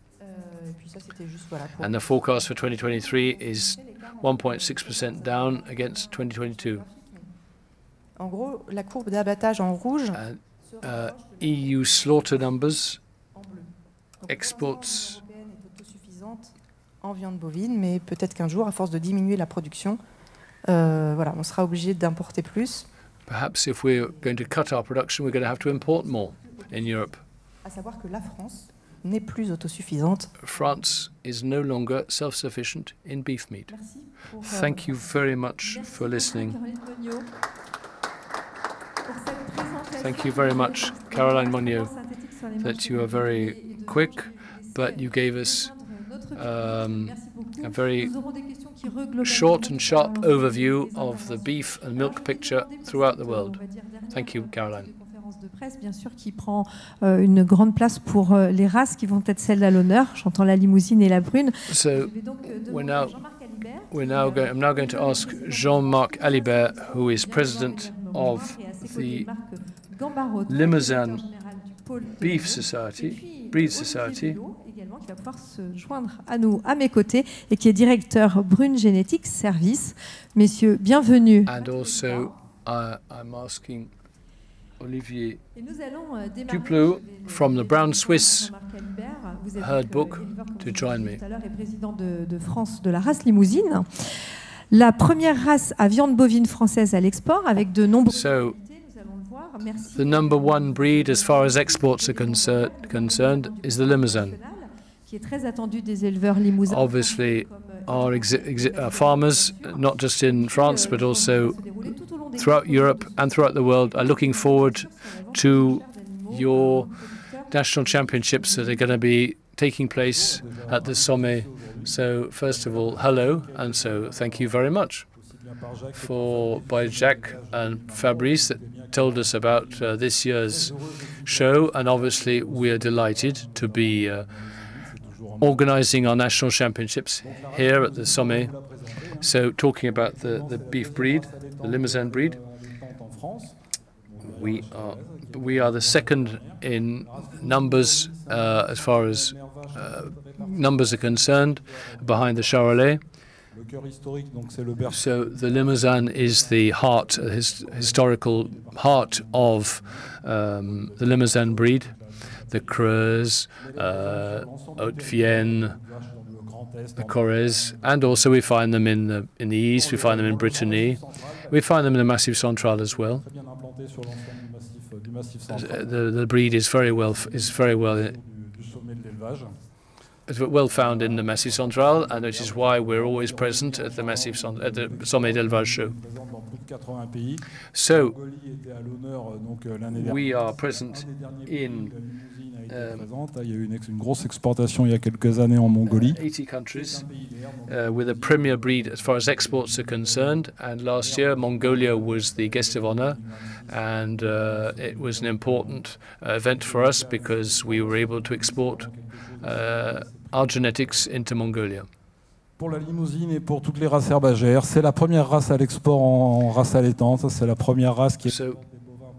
And the forecast for 2023 is 1.6% down against 2022. En gros, la courbe d'abattage en rouge. EU slaughter numbers, exports. En viande bovine, mais peut-être qu'un jour, à force de diminuer la production, voilà, on sera obligé d'importer plus. Perhaps if we're going to cut our production, we're going to have to import more in Europe. À savoir que la France n'est plus autosuffisante. France is no longer self-sufficient in beef meat. Thank you very much for listening. Thank you very much, Caroline Monniot, that you are very quick, but you gave us a very short and sharp overview of the beef and milk picture throughout the world. Thank you, Caroline. De presse, bien sûr, qui prend une grande place pour les races qui vont être celles à l'honneur. J'entends la limousine et la brune. So I'm now going to ask Jean-Marc Alibert, who is president of the Limousin Beef Society, Breed Society, également, qui va pouvoir se joindre à nous, à mes côtés, et qui est directeur Brune Génétique Service. Messieurs, bienvenue. And also, I'm asking Olivier Duplot from the Brown Swiss Herd Book to join me. Tout à l'heure est président de France de la race limousine. La première race à viande bovine française à l'export avec de nombreux. So, the number one breed as far as exports are concerned is the Limousin. Qui est très attendu des éleveurs limousins. Obviously, our farmers, not just in France, but also throughout Europe and throughout the world, are looking forward to your national championships that are going to be taking place at the Sommet. So, first of all, hello, and so thank you very much by Jacques and Fabrice that told us about this year's show, and obviously we are delighted to be organizing our national championships here at the Sommet. So talking about the beef breed, the Limousin breed, we are the second in numbers as far as numbers are concerned, behind the Charolais. So the Limousin is the heart, historical heart of the Limousin breed. The Creuse, Haute-Vienne, the Corrèze, and also we find them in the east. We find them in Brittany. We find them in the Massif Central as well. The breed is very well found in the Massif Central, and which is why we're always present at the Sommet d'Élevage show. So we are present in 80 countries with a premier breed as far as exports are concerned, and last year Mongolia was the guest of honor, and it was an important event for us because we were able to export our genetics into Mongolia. Pour la limousine et pour toutes les races herbagères, c'est la première race à l'export en race allaitante, c'est la première race qui est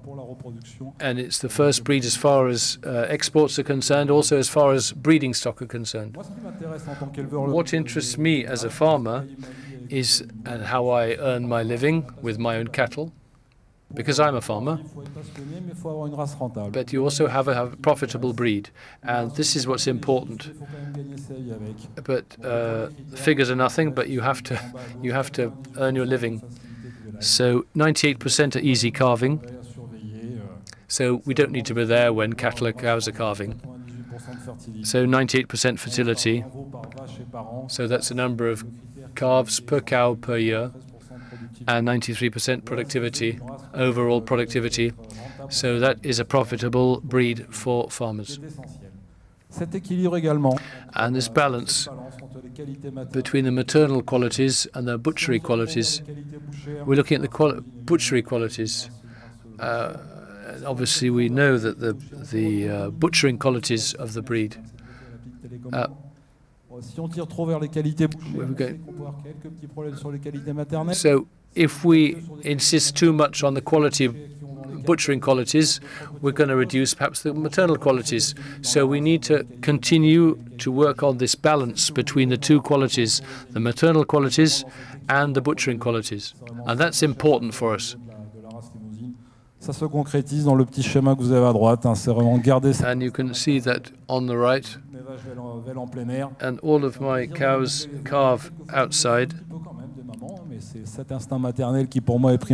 pour la reproduction. And it's the first breed as far as exports are concerned, also as far as breeding stock are concerned. What interests me as a farmer is how I earn my living with my own cattle, because I'm a farmer, but you also have a profitable breed, and this is what's important. But figures are nothing, but you have to earn your living. So 98% are easy calving, so we don't need to be there when cattle or cows are calving. So 98% fertility, so that's the number of calves per cow per year, and 93% productivity, overall productivity. So that is a profitable breed for farmers. And this balance between the maternal qualities and the butchery qualities. We're looking at the butchery qualities. Obviously, we know that the butchering qualities of the breed. So if we insist too much on the butchering qualities, we're going to reduce perhaps the maternal qualities. So we need to continue to work on this balance between the two qualities, the maternal qualities and the butchering qualities. And that's important for us. Ça se concrétise dans le petit schéma que vous avez à droite. C'est vraiment garder ça. And you can see that on the right. And all of my cows calve outside.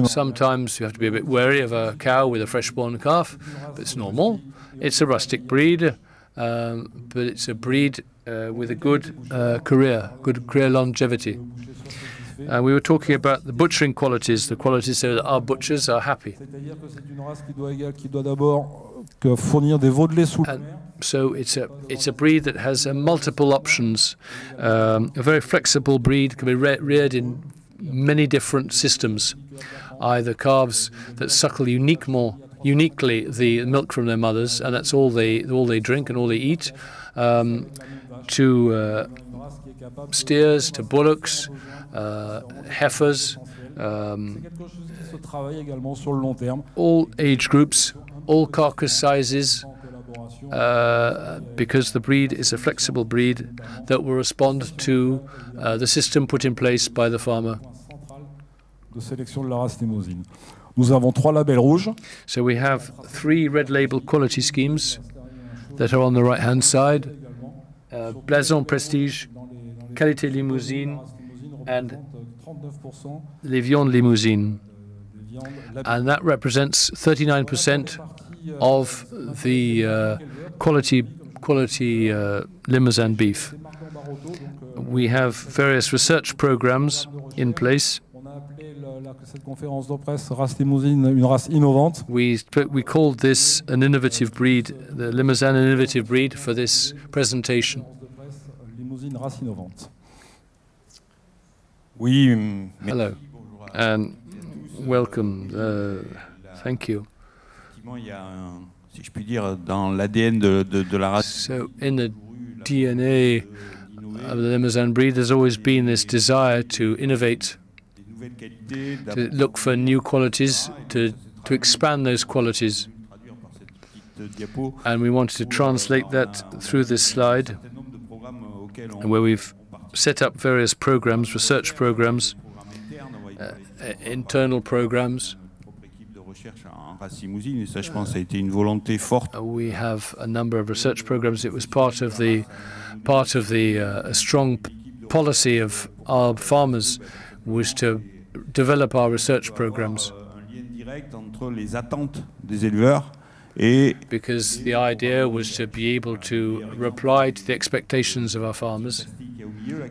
Sometimes you have to be a bit wary of a cow with a fresh-born calf, but it's normal. It's a rustic breed, but it's a breed with a good career longevity. We were talking about the butchering qualities, the qualities so that our butchers are happy. So it's a breed that has multiple options, a very flexible breed, can be reared in many different systems, either calves that suckle uniquely the milk from their mothers, and that's all they drink and all they eat, to steers, to bullocks, heifers, all age groups, all carcass sizes, because the breed is a flexible breed that will respond to the system put in place by the farmer. So we have 3 red label quality schemes that are on the right-hand side: Blason Prestige, Qualité Limousine, and Les Viandes Limousine. And that represents 39% of the quality Limousin beef. We have various research programs in place. We called this an innovative breed, the Limousin innovative breed, for this presentation. Hello and welcome. Thank you. So in the DNA of the Limousin breed, there's always been this desire to innovate, to look for new qualities, to expand those qualities. And we wanted to translate that through this slide, where we've set up various programs, research programs, internal programs. We have a number of research programs. It was part of the strong policy of our farmers, was to develop our research programs. Because the idea was to be able to reply to the expectations of our farmers.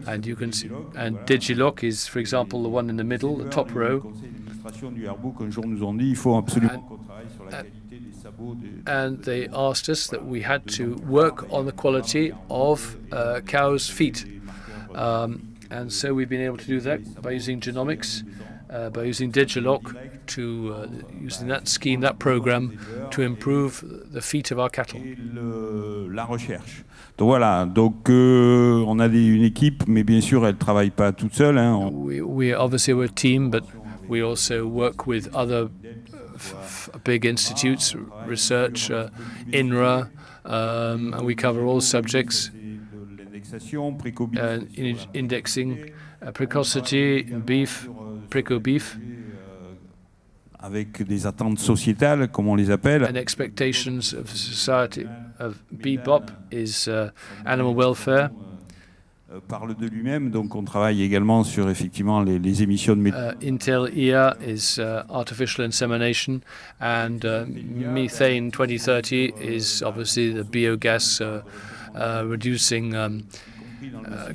And you can see, and Digiloc is, for example, the one in the middle, the top row. And they asked us that we had to work on the quality of cows' feet. And so we've been able to do that by using genomics, by using Digiloc, using that scheme, that program, to improve the feet of our cattle. Donc voilà, donc on a une équipe, mais bien sûr, elle ne travaille pas toute seule. We obviously we're a team, but we also work with other big institutes, research, INRA, and we cover all subjects, indexing, precocity, beef, preco-beef, avec des attentes sociétales, comme on les appelle. and expectations of society. Of BBOP is animal welfare. Parle de lui-même, donc on travaille également sur effectivement les émissions de méthane. Intel IA is artificial insemination, and methane 2030 is obviously the biogas reducing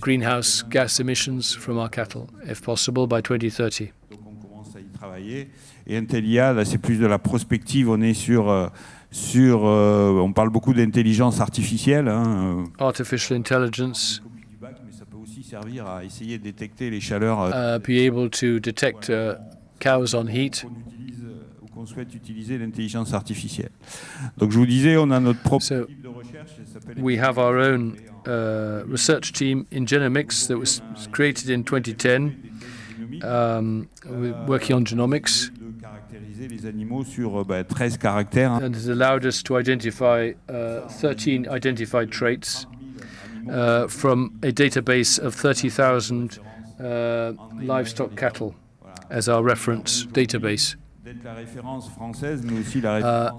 greenhouse gas emissions from our cattle, if possible, by 2030. Donc on commence à y travailler. Et Intel IA, là c'est plus de la prospective, on est on parle beaucoup d'intelligence artificielle. Hein. Artificial intelligence. Servir à essayer de détecter les chaleurs. Be able to detect cows on heat. Qu'on souhaite utiliser l'intelligence artificielle. Donc je vous disais, on a notre propre équipe de recherche. We have our own research team in genomics that was created in 2010. We're working on genomics. Caractériser les animaux sur 13 caractères. And it allowed us to identify 13 identified traits. From a database of 30,000 livestock cattle as our reference database.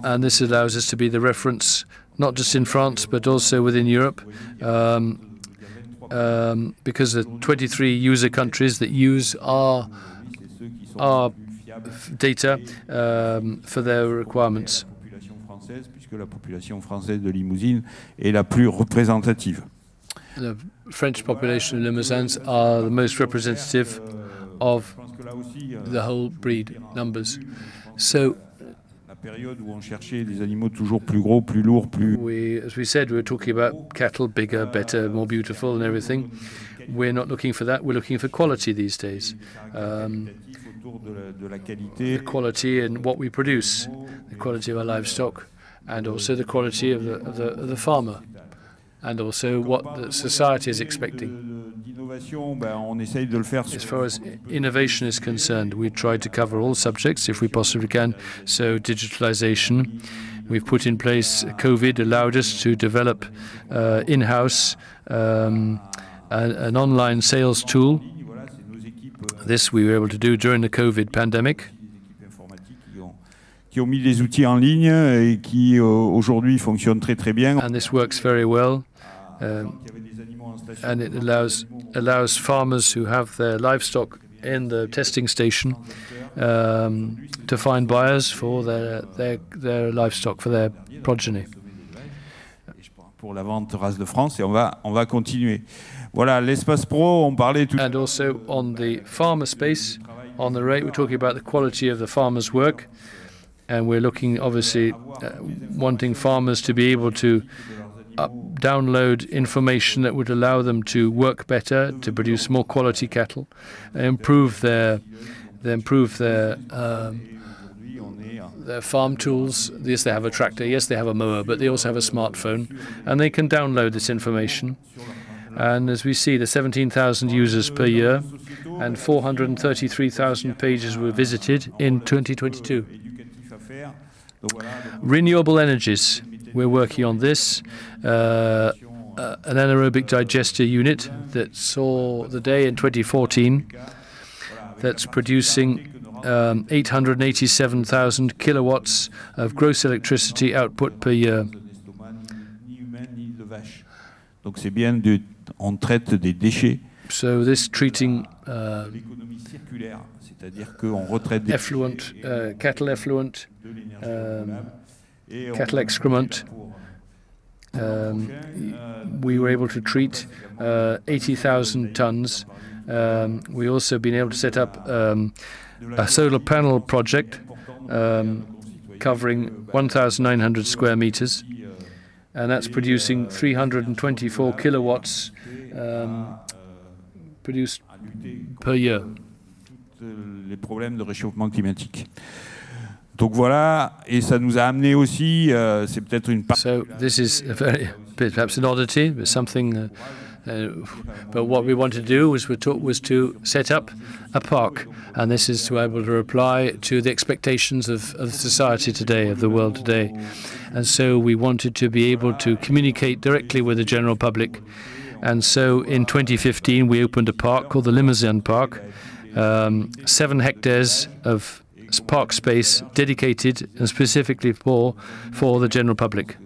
And this allows us to be the reference not just in France but also within Europe, because the 23 user countries that use our data for their requirements. Puisque la population française de Limousin est la plus représentative. The French population of Limousins are the most representative of the whole breed numbers. So, la période où on cherchait des animaux toujours plus gros, plus lourds, plus. As we said, we were talking about cattle, bigger, better, more beautiful, and everything. We're not looking for that. We're looking for quality these days. The quality in what we produce, the quality of our livestock, and also the quality of the farmer. And also what the society is expecting. As far as innovation is concerned, we try to cover all subjects if we possibly can. So digitalization, we've put in place, COVID allowed us to develop in-house an online sales tool. This we were able to do during the COVID pandemic. Qui ont mis des outils en ligne et qui aujourd'hui fonctionnent très très bien. And this works very well. And it allows farmers who have their livestock in the testing station to find buyers for their livestock, for their progeny. Pour la vente race de France, et on va continuer. Voilà, l'espace pro, on parlait tout. And also on the farmer space, on the right, we're talking about the quality of the farmer's work. And we're looking, obviously, wanting farmers to be able to download information that would allow them to work better, to produce more quality cattle, improve their farm tools. Yes, they have a tractor. Yes, they have a mower, but they also have a smartphone, and they can download this information. And as we see, the 17,000 users per year, and 433,000 pages were visited in 2022. Renewable energies, we're working on this. An anaerobic digester unit that saw the day in 2014 that's producing 887,000 kilowatts of gross electricity output per year. Donc c'est bien on traite des déchets. So this treating c'est-à-dire qu'on retraite des effluent, cattle effluent, cattle excrement. We were able to treat 80,000 tons. We also been able to set up a solar panel project covering 1,900 square meters, and that's producing 324 kilowatts produced per year. Les problèmes de réchauffement climatique. Donc voilà, et ça nous a amené aussi, c'est peut-être une part. So this is perhaps an oddity, but something But what we want to do was to set up a park, and this is to be able to reply to the expectations of society today, of the world today. And so we wanted to be able to communicate directly with the general public. And so in 2015, we opened a park called the Limousin Park, 7 hectares of park space dedicated and specifically for the general public.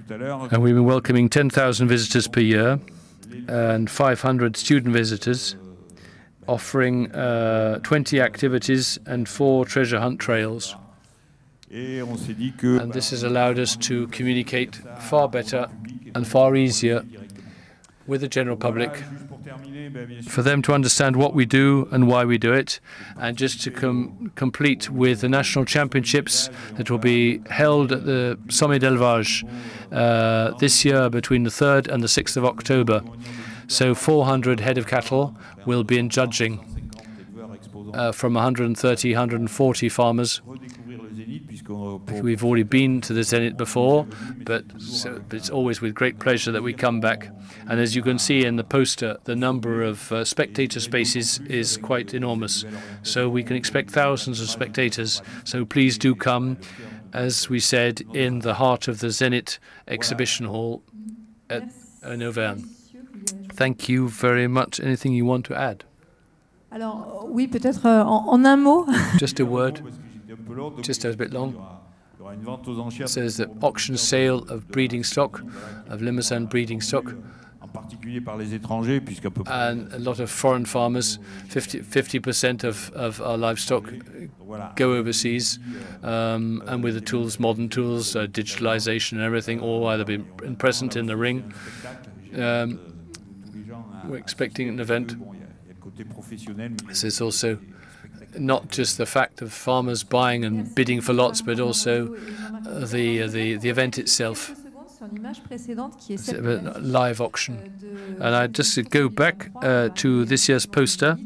And we've been welcoming 10,000 visitors per year and 500 student visitors, offering 20 activities and 4 treasure hunt trails. And this has allowed us to communicate far better and far easier with the general public, for them to understand what we do and why we do it, and just to complete with the national championships that will be held at the SOMMET DE L'ÉLEVAGE this year between the 3rd and the 6th of October. So 400 head of cattle will be in judging from 130, 140 farmers. We've already been to the Zenith before, but it's always with great pleasure that we come back. And as you can see in the poster, the number of spectator spaces is quite enormous. So we can expect thousands of spectators. So please do come, as we said, in the heart of the Zenith exhibition hall in Auvergne. Thank you very much. Anything you want to add? Alors, oui, peut-être en un mot. Just a word. Just a bit long. It says that auction sale of breeding stock, of Limousin breeding stock, and a lot of foreign farmers, 50% of our livestock go overseas, and with the tools, modern tools, digitalization and everything, all either been present in the ring. We're expecting an event. This is also not just the fact of farmers buying and bidding for lots, but also the event itself. It's a live auction. And I just go back to this year's poster.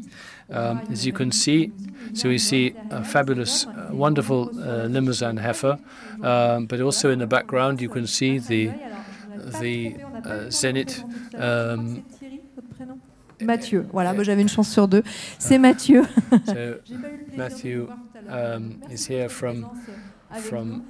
As you can see, so we see a fabulous, wonderful Limousin heifer, but also in the background you can see the Zenith. Mathieu, voilà, moi j'avais une chance sur 2. C'est Mathieu. So Matthew is here from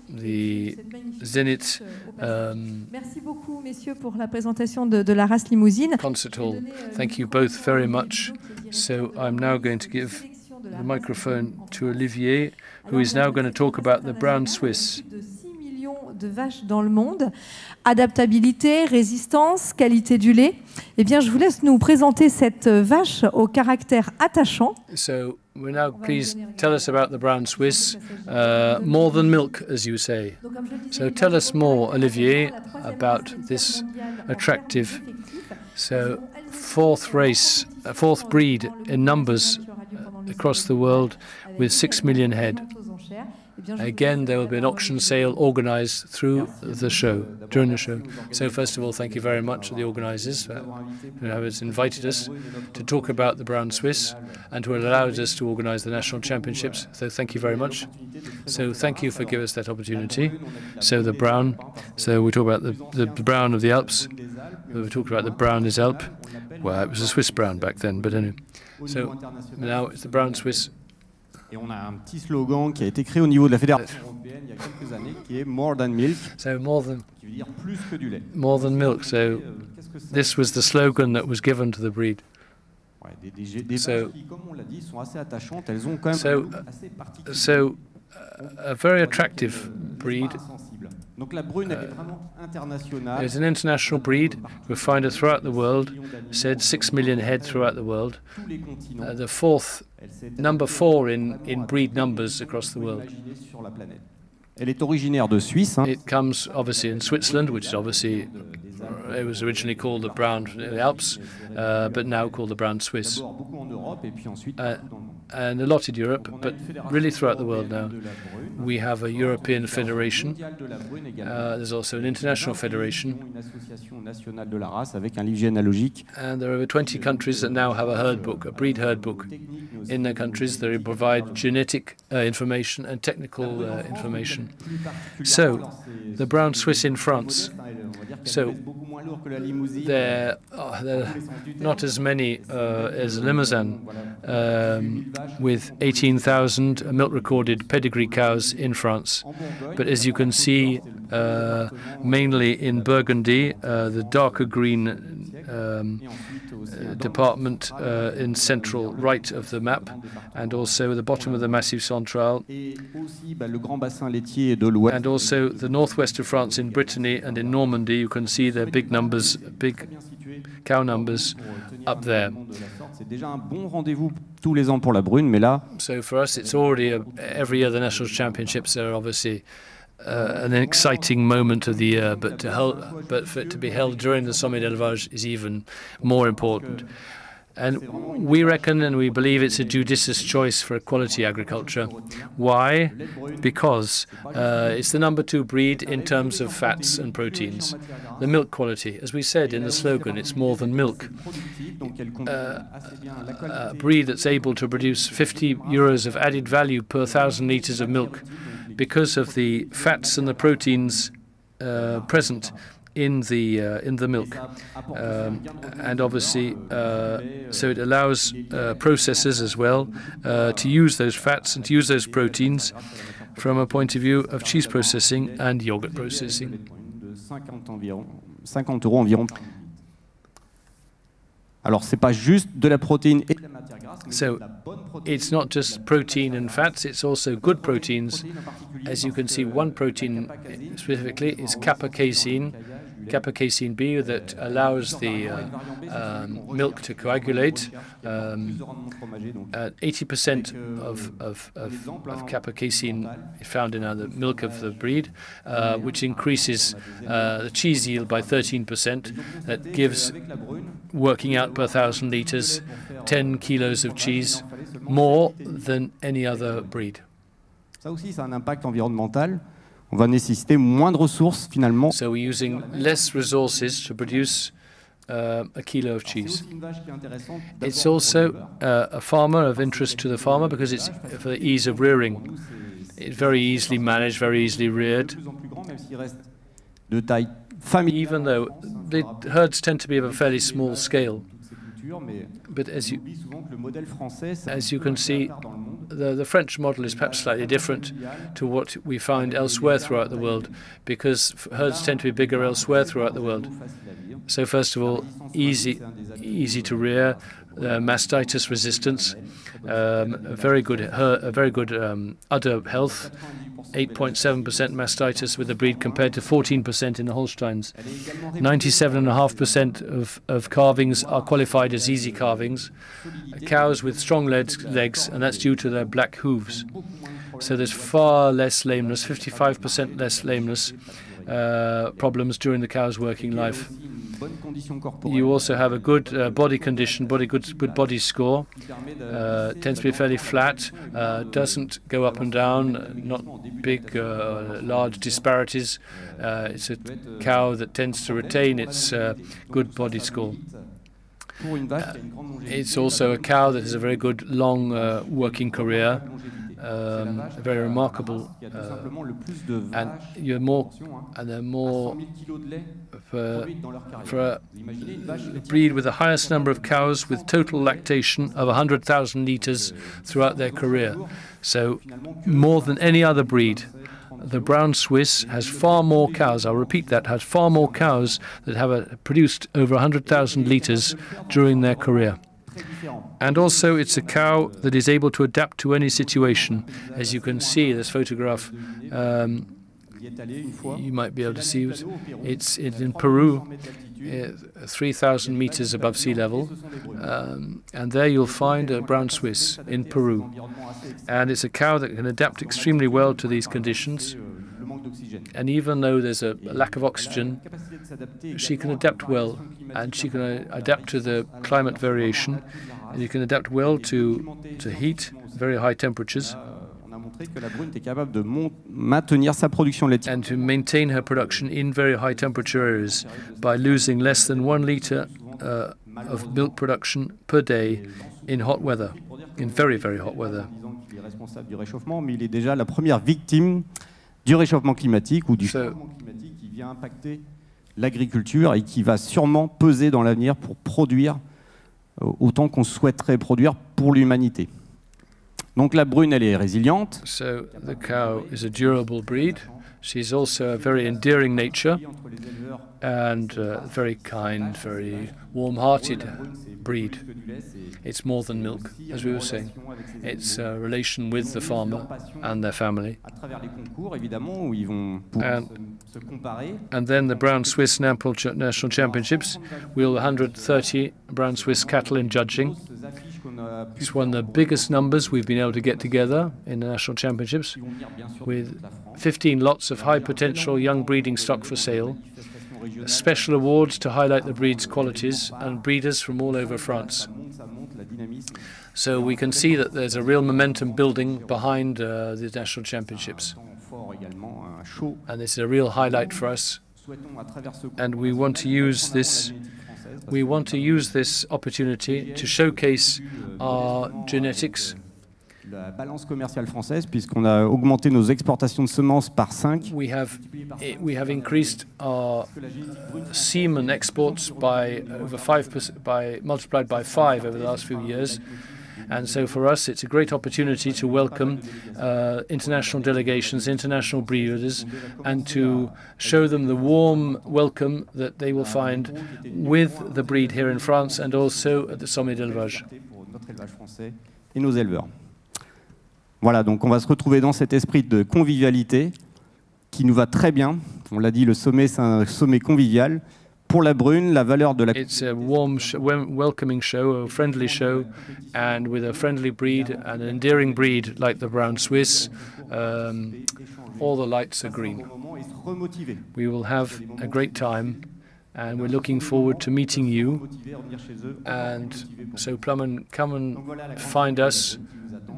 the Zenith. Merci beaucoup, messieurs, pour la présentation de la race limousine. Concert hall. Thank you both very much. So I'm now going to give the microphone to Olivier, who is now going to talk about the brown Swiss. De vaches dans le monde, adaptabilité, résistance, qualité du lait. Eh bien, je vous laisse nous présenter cette vache au caractère attachant. So, now please tell us about the brown Swiss, more than milk, as you say. So, tell us more, Olivier, about this attractive. So, fourth breed in numbers across the world with 6 million head. Again, there will be an auction sale organized through the show, during the show. So first of all, thank you very much to the organizers who have invited us to talk about the brown Swiss and who allowed us to organize the national championships. So thank you very much. So thank you for giving us that opportunity. So the brown, so we talk about the brown of the Alps. We talked about the brown des Alpes. Well, it was a Swiss brown back then, but anyway. So now it's the brown Swiss. Et on a un petit slogan qui a été créé au niveau de la Fédération européenne il y a quelques années, qui est More than milk, so more than, qui veut dire plus que du lait. More than milk. So this was the slogan that was given to the breed. Ouais, des vaches qui, comme on l'a dit, sont assez attachantes. Elles ont quand même un look assez particulier. So a very attractive breed. Donc la brune, elle est vraiment internationale. It's an international breed. We find it throughout the world. Said 6 million head throughout the world. The number 4 in breed numbers across the world. Elle est originaire de Suisse. It comes obviously in Switzerland, which is obviously it was originally called the brown Alps, but now called the brown Swiss. And a lot in Europe, but really throughout the world now. We have a European federation. There's also an international federation. And there are over 20 countries that now have a herd book, a breed herd book. In their countries, they provide genetic information and technical information. So, the brown Swiss in France. So, there are not as many as Limousin, with 18,000 milk-recorded pedigree cows in France. But as you can see, mainly in Burgundy, the darker green department in central right of the map, and also the bottom of the Massif central, and also the northwest of France in Brittany and in Normandy. You can see the big numbers, big cow numbers up there. So for us, it's already every year the national championships are obviously an exciting moment of the year, but for it to be held during the Sommet de L'Élevage is even more important. And we reckon and we believe it's a judicious choice for quality agriculture. Why? Because it's the number 2 breed in terms of fats and proteins. The milk quality, as we said in the slogan, it's more than milk. A breed that's able to produce 50 euros of added value per 1,000 litres of milk because of the fats and the proteins present in the milk, and obviously, so it allows processors as well to use those fats and to use those proteins from a point of view of cheese processing and yogurt processing. Alors, c'est pas juste de la protéine et de la matière grasse. So it's not just protein and fats, it's also good proteins. As you can see, one protein specifically is kappa-casein B, that allows the milk to coagulate. 80% of kappa-casein is found in the milk of the breed, which increases the cheese yield by 13%. That gives, working out per 1,000 litres, 10 kilos of cheese, more than any other breed. Ça aussi, ça a un impact environnemental. On va nécessiter moins de ressources finalement. So we're using less resources to produce a kilo of cheese. It's also a farmer of interest to the farmer because it's for the ease of rearing. It's very easily managed, very easily reared. Even though the herds tend to be of a fairly small scale. But as you can see, the French model is perhaps slightly different to what we find elsewhere throughout the world, because herds tend to be bigger elsewhere throughout the world. So first of all, easy to rear, mastitis resistance, very good udder health. 8.7% mastitis with the breed compared to 14% in the Holsteins. 97.5% of calvings are qualified as easy calvings. Cows with strong legs, and that's due to their black hooves. So there's far less lameness, 55% less lameness problems during the cow's working life. You also have a good body condition, good body score. Tends to be fairly flat, doesn't go up and down, not big, large disparities. It's a cow that tends to retain its good body score. It's also a cow that has a very good long working career. Very remarkable, and they're more for a breed with the highest number of cows with total lactation of 100,000 litres throughout their career. So more than any other breed, the brown Swiss has far more cows, I'll repeat that, has far more cows that have produced over 100,000 litres during their career. And also it's a cow that is able to adapt to any situation. As you can see, this photograph, you might be able to see it. It's in Peru, 3,000 meters above sea level. And there you'll find a brown Swiss in Peru. And it's a cow that can adapt extremely well to these conditions. And even though there's a lack of oxygen, she can adapt well, and she can adapt to the climate variation, and you can adapt well to heat, very high temperatures, and to maintain her production in very high temperature areas by losing less than 1 litre of milk production per day in hot weather, in very, very hot weather. du réchauffement climatique ou du changement climatique qui vient impacter l'agriculture et qui va sûrement peser dans l'avenir pour produire autant qu'on souhaiterait produire pour l'humanité. Donc la brune, elle est résiliente. So the cow is a durable breed. She's also a very endearing nature and very kind, very warm-hearted breed. It's more than milk, as we were saying. It's a relation with the farmer and their family. And then the Brown Swiss National Championships, we'll 130 Brown Swiss cattle in judging. It's one of the biggest numbers we've been able to get together in the national championships, with 15 lots of high potential young breeding stock for sale, special awards to highlight the breed's qualities, and breeders from all over France. So we can see that there's a real momentum building behind the national championships. And this is a real highlight for us. And we want to use this opportunity to showcase our genetics. La balance commerciale française, puisqu'on a augmenté nos exportations de semences par 5. We have increased our semen exports by over 5%, multiplied by 5 over the last few years. And so for us, it's a great opportunity to welcome international delegations, international breeders, and to show them the warm welcome that they will find with the breed here in France and also at the Sommet de l'Élevage. Et nos éleveurs. Voilà, donc on va se retrouver dans cet esprit de convivialité qui nous va très bien. On l'a dit, le sommet, c'est un sommet convivial. Pour la brune, la valeur de la... It's a warm, welcoming show, a friendly show, and with a friendly breed, and an endearing breed like the Brown Swiss, all the lights are green. We will have a great time, and we're looking forward to meeting you. And so come and find us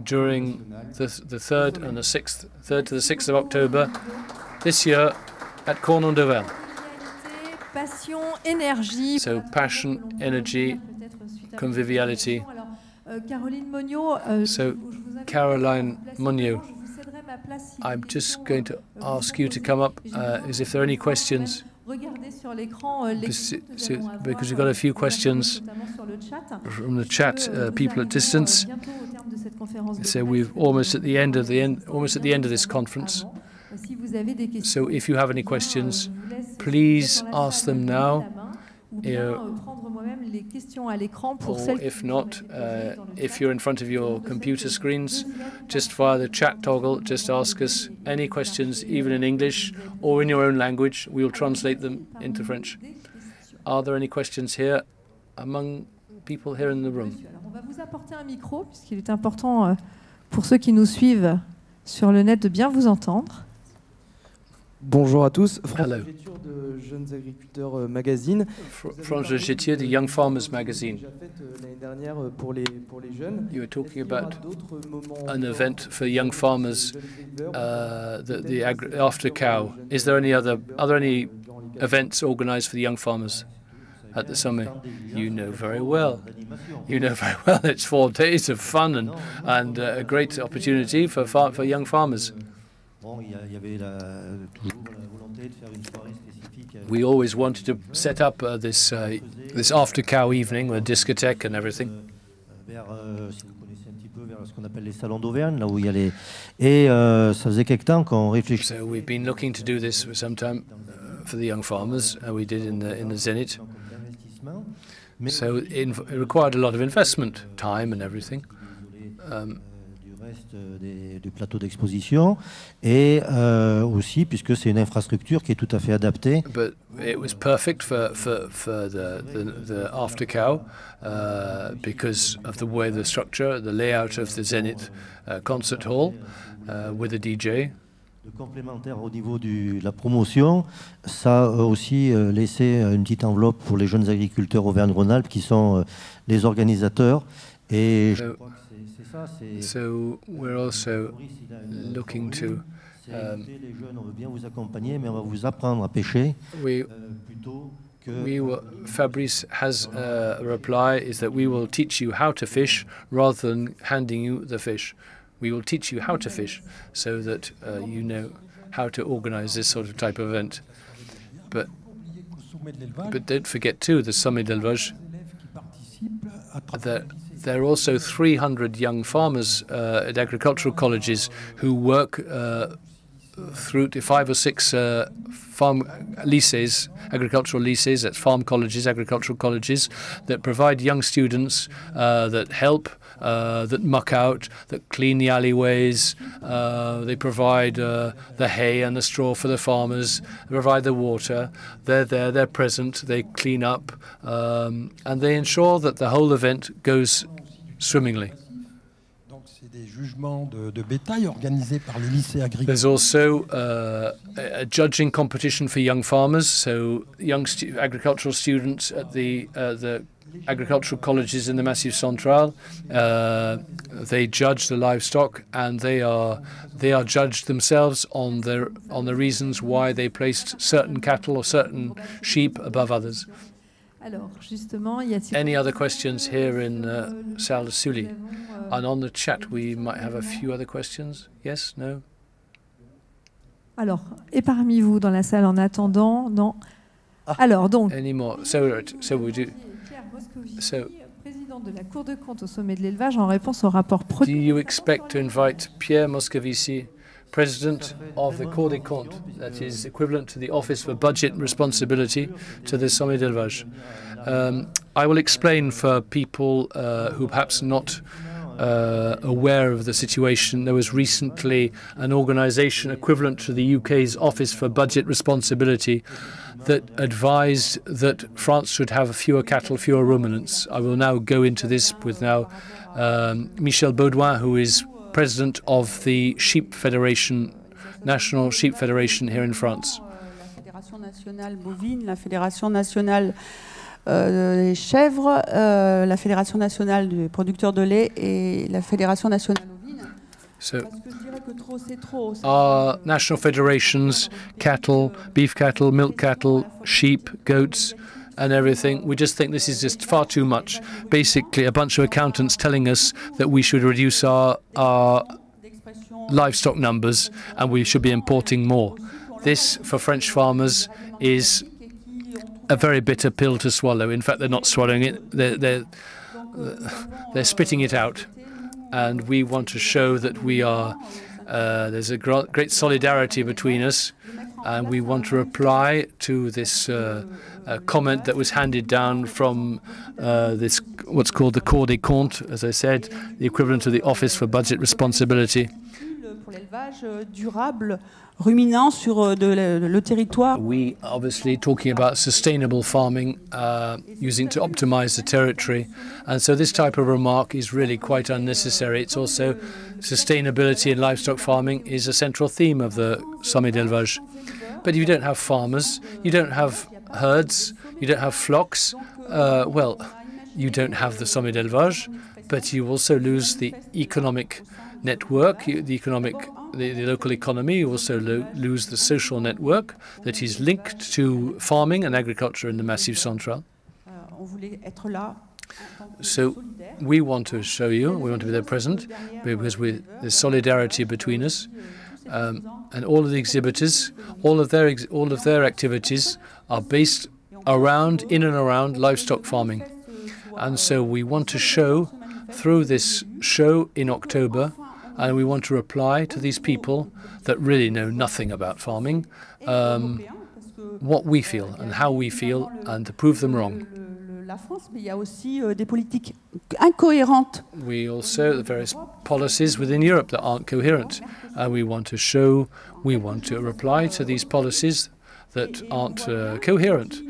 during the 3rd and the 6th, 3rd to the 6th of October this year at Cornon-de-Verne. Passion, énergie. So passion, energy, conviviality. Caroline Monniot. So Caroline Monniot, I'm just going to ask you to come up as if there are any questions. Because we've got a few questions from the chat, people at distance. So we're almost at the end of this conference. So if you have any questions, please ask them now. Or if not, if you're in front of your computer screens, just via the chat toggle, just ask us any questions, even in English or in your own language. We'll translate them into French. Are there any questions here among people here in the room? On va vous apporter un micro, puisqu'il est important pour ceux qui nous suivent sur le net de bien vous entendre. Bonjour à tous, François Gétier de Jeunes Agriculteurs Magazine. François Gétier, the Young Farmers Magazine. L'année dernière pour les jeunes. You were talking about an event for young farmers, the after cow. Is there any are there any events organized for the young farmers at the summit? You know very well. You know very well. It's 4 days of fun and a great opportunity for young farmers. We always wanted to set up this after cow evening with a discotheque and everything. So we've been looking to do this for some time for the young farmers. We did in the Zenit. So it required a lot of investment, time and everything. Du plateau d'exposition et aussi puisque c'est une infrastructure qui est tout à fait adaptée. But it was perfect for the after cow because of the way the structure, the layout of the Zenit concert hall with a DJ. Le complémentaire au niveau de la promotion, ça a aussi laissé une petite enveloppe pour les jeunes agriculteurs Auvergne-Rhône-Alpes qui sont les organisateurs et je crois que so we're also looking to. Les jeunes, on veut bien vous accompagner, mais on va vous apprendre à pêcher. Fabrice has a reply is that we will teach you how to fish rather than handing you the fish. We will teach you how to fish so that you know how to organize this sort of type of event. But But don't forget too, the Sommet de l'Élevage, there are also 300 young farmers at agricultural colleges who work through to 5 or 6 farm lycées, agricultural lycées, that's farm colleges, agricultural colleges, that provide young students, that help, that muck out, that clean the alleyways, they provide the hay and the straw for the farmers, they provide the water, they're there, they're present, they clean up, and they ensure that the whole event goes swimmingly. There's also a judging competition for young farmers, so young agricultural students at the agricultural colleges in the Massif Central, they judge the livestock, and they are judged themselves on the reasons why they placed certain cattle or certain sheep above others. Any other questions here in Salle de Sully? And on the chat, we might have a few other questions. Yes? No? Alors, et parmi vous dans la salle en attendant, non? Alors, donc... Any more? So we do... So, président de la Cour de compte au sommet de l'élevage en réponse au rapport... Do you expect to invite Pierre Moscovici, President of the Cour des Comptes, that is equivalent to the Office for Budget Responsibility, to the Sommet de l'Élevage? I will explain for people who perhaps not aware of the situation. There was recently an organization equivalent to the UK's Office for Budget Responsibility that advised that France should have fewer cattle, fewer ruminants. I will now go into this with now Michel Baudouin, who is president of the Sheep Federation, National Sheep Federation here in France. La Fédération nationale bovine, la Fédération nationale des chèvres, la Fédération nationale des producteurs de lait et la Fédération nationale ovine. So, our national federations, cattle, beef cattle, milk cattle, sheep, goats, and everything, we just think this is just far too much. Basically, a bunch of accountants telling us that we should reduce our livestock numbers and we should be importing more. This, for French farmers, is a very bitter pill to swallow. In fact, they're not swallowing it, they're spitting it out. And we want to show that we are, there's a great solidarity between us, and we want to reply to this comment that was handed down from this, what's called the Cour des Comptes, as I said, the equivalent of the Office for Budget Responsibility. Ruminant sur le territoire. We obviously talking about sustainable farming, using to optimize the territory, and so this type of remark is really quite unnecessary. It's also sustainability in livestock farming is a central theme of the Sommet d'Élevage. But if you don't have farmers, you don't have herds, you don't have flocks, well, you don't have the Sommet d'Élevage, but you also lose the economic network, the local economy. You also lose the social network that is linked to farming and agriculture in the Massif Central. So we want to show you, we want to be there present, because there's solidarity between us, and all of the exhibitors, all of their activities are based around, in and around livestock farming. And so we want to show through this show in October, and we want to reply to these people that really know nothing about farming, what we feel and how we feel, and to prove them wrong. We also have various policies within Europe that aren't coherent, and we want to show, we want to reply to these policies that aren't coherent,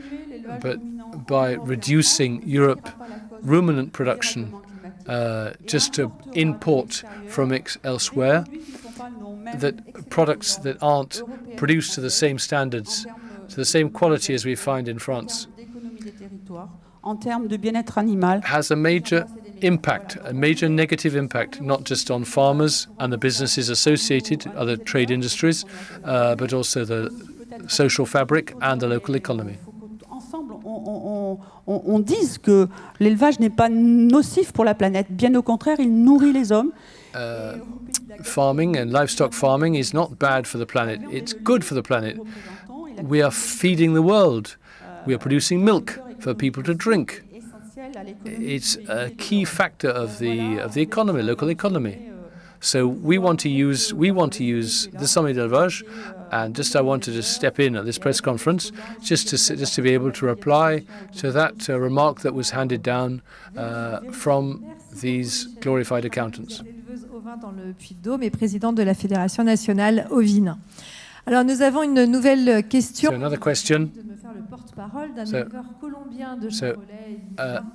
but by reducing Europe ruminant production just to import from elsewhere, that products that aren't produced to the same standards, to the same quality as we find in France, has a major impact, a major negative impact, not just on farmers and the businesses associated, other trade industries, but also the social fabric and the local economy. On dise que l'élevage n'est pas nocif pour la planète. Bien au contraire, il nourrit les hommes. Farming and livestock farming is not bad for the planet. It's good for the planet. We are feeding the world. We are producing milk for people to drink. It's a key factor of the economy, local economy. So we want to use the Sommet de l'Élevage, and I wanted to step in at this press conference just to be able to reply to that remark that was handed down from these glorified accountants. Dans le Puy-de-Dôme et présidente de la Fédération nationale ovine. Alors nous avons une nouvelle question. So another question. De me faire le porte-parole d'un éleveur colombien de Charolais.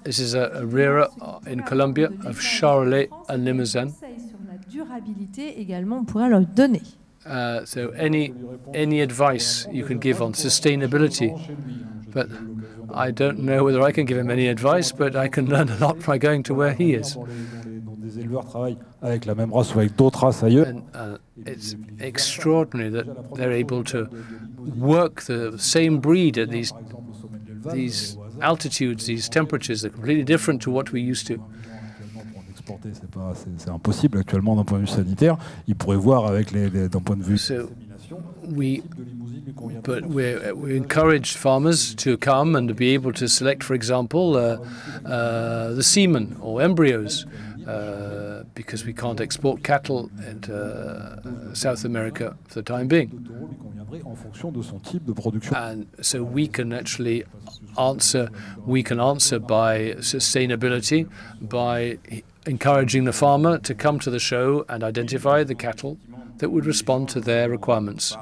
This is a rearer in Colombia of Charolais and Limousin. Sur la durabilité également, on pourrait leur donner. So any advice you can give on sustainability, but I don't know whether I can give him any advice, but I can learn a lot by going to where he is. Des éleveurs travaillent avec la même race ou avec d'autres races ailleurs. And it's extraordinary that they're able to work the same breed at these altitudes, these temperatures. They're completely different to what we used to. C'est impossible actuellement d'un point de vue sanitaire. Ils pourraient voir avec d'un point de vue. But we encourage farmers to come and to be able to select, for example, the semen or embryos, because we can't export cattle into South America for the time being. And so we can actually answer by sustainability, by encouraging the farmer to come to the show and identify the cattle that would respond to their requirements.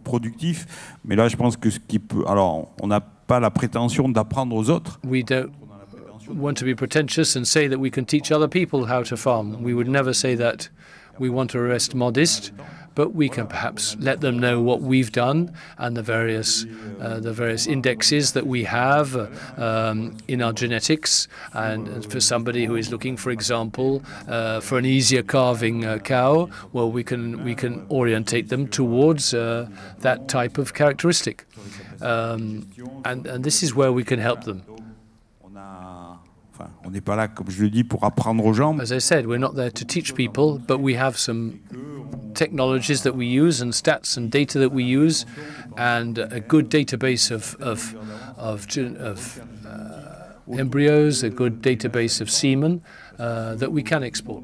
Productif, mais là je pense que ce qui peut, alors on n'a pas la prétention d'apprendre aux autres. We don't want to be pretentious and say that we can teach other people how to farm. We would never say that. We want to rest modest, but we can perhaps let them know what we've done and the various indexes that we have in our genetics. And for somebody who is looking, for example, for an easier calving cow, well, we can orientate them towards that type of characteristic, and this is where we can help them. On n'est pas là, comme je le dis, pour apprendre aux gens. As I said, we're not there to teach people, but we have some technologies that we use and stats and data that we use, and a good database of embryos, a good database of semen that we can export.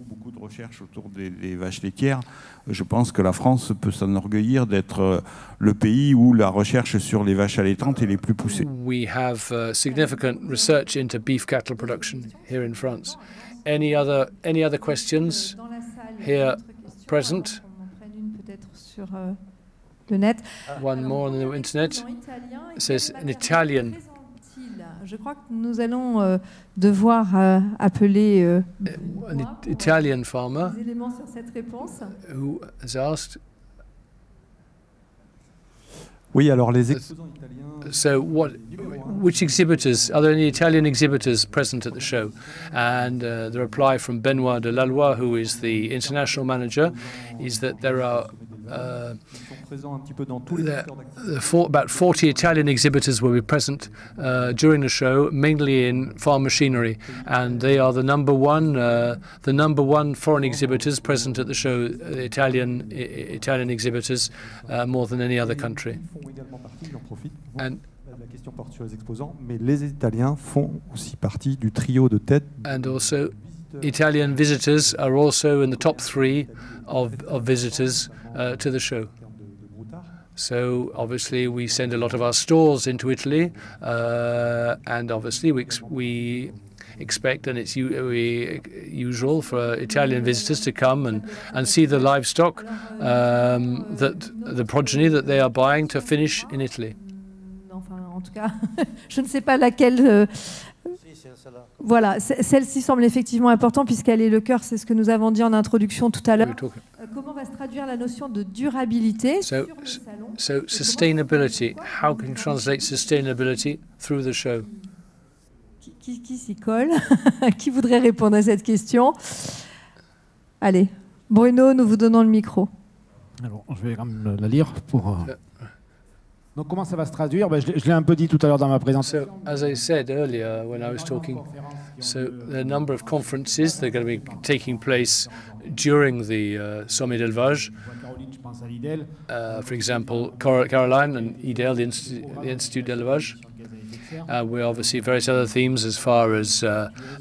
Beaucoup de recherches autour des vaches laitières. Je pense que la France peut s'enorgueillir d'être le pays où la recherche sur les vaches allaitantes est les plus poussée. We have significant research into beef cattle production here in France. Any other questions here present? Sur le net. One more on the internet. It says in Italian. Je crois que nous allons devoir appeler an Italian farmer des éléments sur cette réponse. Who has asked. Oui, alors les exposants italiens. So which exhibitors, are there any Italian exhibitors present at the show? And the reply from Benoît de Laloy, who is the international manager, is that there are about 40 Italian exhibitors will be present during the show, mainly in farm machinery, and they are the number one foreign exhibitors present at the show, Italian exhibitors, more than any other country. And la question porte sur les exposants, mais les Italiens font aussi partie du trio de tête. And also, Italian visitors are also in the top 3 of visitors to the show. So obviously we send a lot of our stores into Italy, and obviously we expect, and it's usual for Italian visitors to come and see the livestock, that the progeny that they are buying to finish in Italy. Enfin, en tout cas, je ne sais pas laquelle. Voilà, celle-ci semble effectivement importante puisqu'elle est le cœur, c'est ce que nous avons dit en introduction tout à l'heure. Comment va se traduire la notion de durabilité sur le salon? So sustainability, how can you translate sustainability through the show? Qui s'y colle? Qui voudrait répondre à cette question? Allez, Bruno, nous vous donnons le micro. Alors, je vais quand même la lire pour... Donc comment ça va se traduire? Je l'ai un peu dit tout à l'heure dans ma présentation. So, as I said earlier when I was talking, so the number of conferences that are going to be taking place during the Sommet d'Élevage, For example, Caroline and IDEL, the Institut d'Élevage. We obviously have various other themes as far as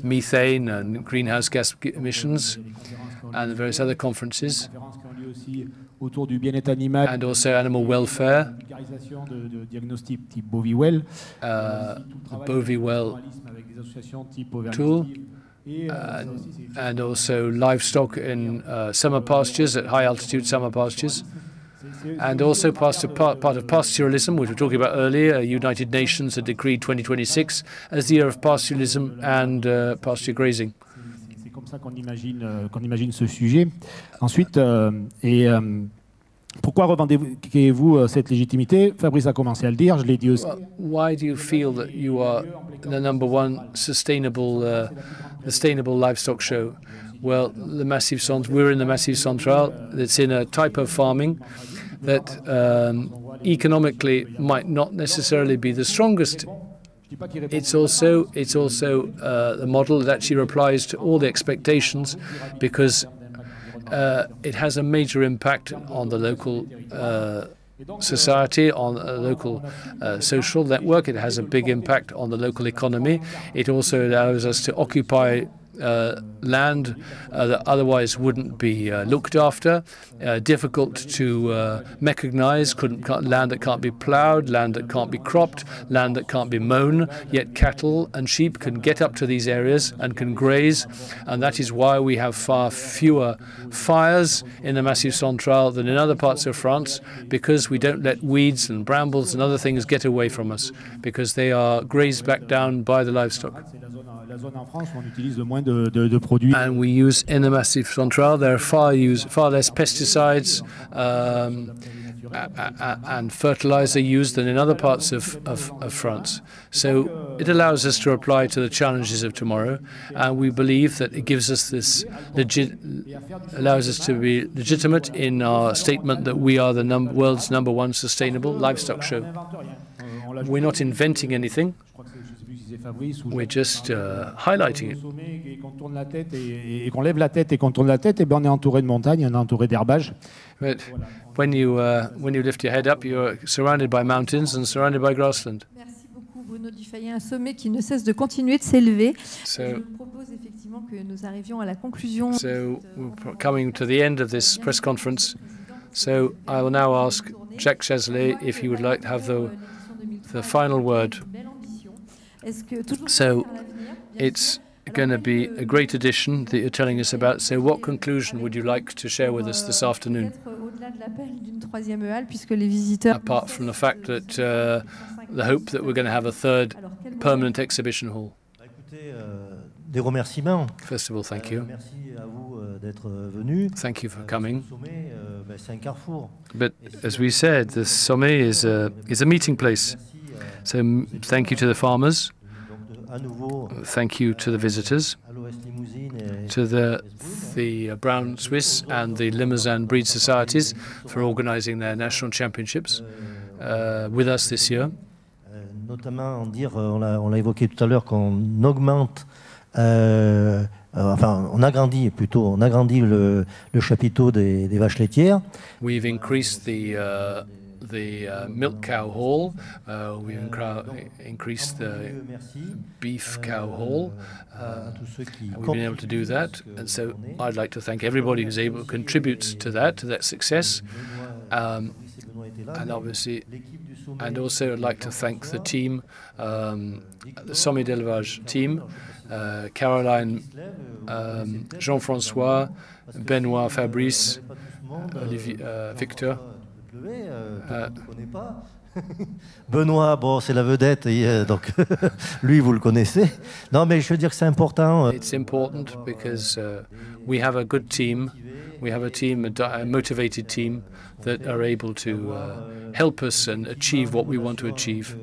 methane and greenhouse gas emissions and various other conferences. And also animal welfare, Boviwell tool, and also livestock in summer pastures, at high altitude summer pastures, and also part of pastoralism, which we were talking about earlier. United Nations had decreed 2026 as the year of pastoralism and pasture grazing. C'est comme ça qu'on imagine ce sujet. Ensuite, pourquoi revendiquez-vous cette légitimité? Fabrice a commencé à le dire, je l'ai dit aussi. Why do you feel that you are the #1 sustainable livestock show? Well, the Massif Central, we're in the Massif Central. It's in a type of farming that economically might not necessarily be the strongest. It's also the model that actually replies to all the expectations, because it has a major impact on the local society, on a local social network. It has a big impact on the local economy. It also allows us to occupy land that otherwise wouldn't be looked after, difficult to mechanize, land that can't be plowed, land that can't be cropped, land that can't be mown, yet cattle and sheep can get up to these areas and can graze, and that is why we have far fewer fires in the Massif Central than in other parts of France, because we don't let weeds and brambles and other things get away from us, because they are grazed back down by the livestock. And we use in the Massif Central, there are far less pesticides and fertilizer used than in other parts of France. So it allows us to reply to the challenges of tomorrow, and we believe that it gives us this allows us to be legitimate in our statement that we are the world's #1 sustainable livestock show. We're not inventing anything. We're just highlighting it. Et qu'on lève la tête et qu'on tourne la tête, et ben on est entouré de montagnes, on est entouré d'herbage. But when you lift your head up, you're surrounded by mountains and surrounded by grassland. Merci beaucoup, Bruno Dufayet, un sommet qui ne cesse de continuer de s'élever. Je propose effectivement que nous arrivions à la conclusion. So we're coming to the end of this press conference. So I will now ask Jacques CHAZALET if he would like to have the final word. So it's going to be a great addition that you're telling us about. So what conclusion would you like to share with us this afternoon? Apart from the fact that the hope that we're going to have a third permanent exhibition hall. Des remerciements. First of all, thank you. Merci à vous d'être venu. Thank you for coming. C'est un carrefour. But as we said, the Sommet is a meeting place. So thank you to the farmers, thank you to the visitors, to the Brown Swiss and the Limousin breed societies for organizing their national championships with us this year. Notamment, on l'a évoqué tout à l'heure, qu'on augmente, enfin on agrandit le chapiteau des vaches laitières. We've increased the milk cow hall, we increased the beef cow hall, we've been able to do that, and so I'd like to thank everybody who's able to contribute to that success, and obviously, and also I'd like to thank the team, the SOMMET DE L'ÉLEVAGE team, Caroline, Jean-François, Benoît, Fabrice, Victor. Benoît, bon, c'est la vedette, donc lui, vous le connaissez. Non, mais je veux dire que c'est important. It's important because we have a good team. We have a motivated team that are able to help us and achieve what we want to achieve.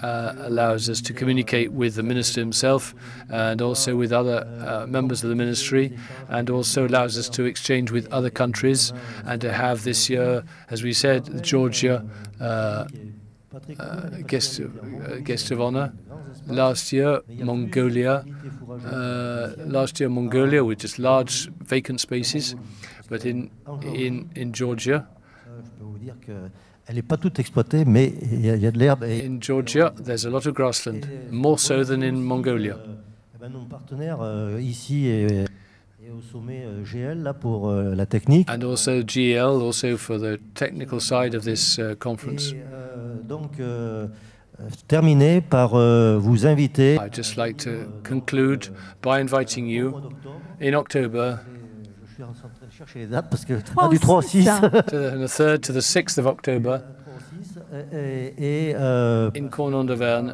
Allows us to communicate with the minister himself and also with other members of the ministry, and also allows us to exchange with other countries, and to have this year, as we said, Georgia guest of honor. Last year, Mongolia. Mongolia with just large vacant spaces, but in Georgia. Elle n'est pas toute exploitée, mais il y a de l'herbe. In Georgia, there's a lot of grassland, more so than in Mongolia. Nos partenaires ici et au sommet GL là pour la technique. And also GL, also for the technical side of this conference. Donc, terminer par vous inviter. I'd just like to conclude by inviting you in October. Je suis en train de chercher les dates parce que du 3 au 6. The 3rd to the 6th of October. In Cornon-de-Verne,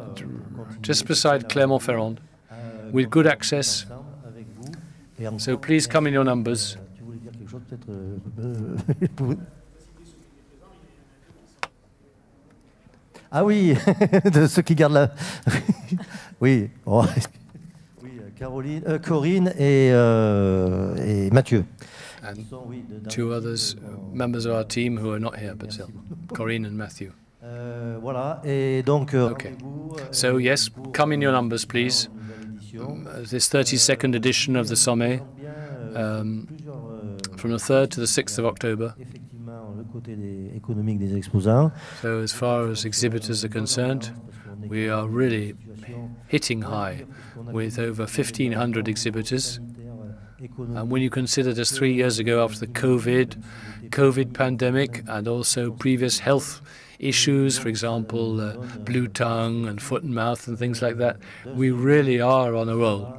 just beside Clermont-Ferrand, with good access. So please come in your numbers. Ah oui, de ceux qui gardent la... oui, oh. Oui, Corinne et Mathieu. And 2 others, members of our team who are not here, but still, Corinne and Matthew. Voilà, et donc... Okay. So yes, come in your numbers, please. This 32nd edition of the Sommet, from the 3rd to the 6th of October. So as far as exhibitors are concerned, we are really hitting high with over 1,500 exhibitors. And when you consider just 3 years ago after the COVID pandemic and also previous health issues, for example, blue tongue and foot and mouth and things like that, we really are on a roll.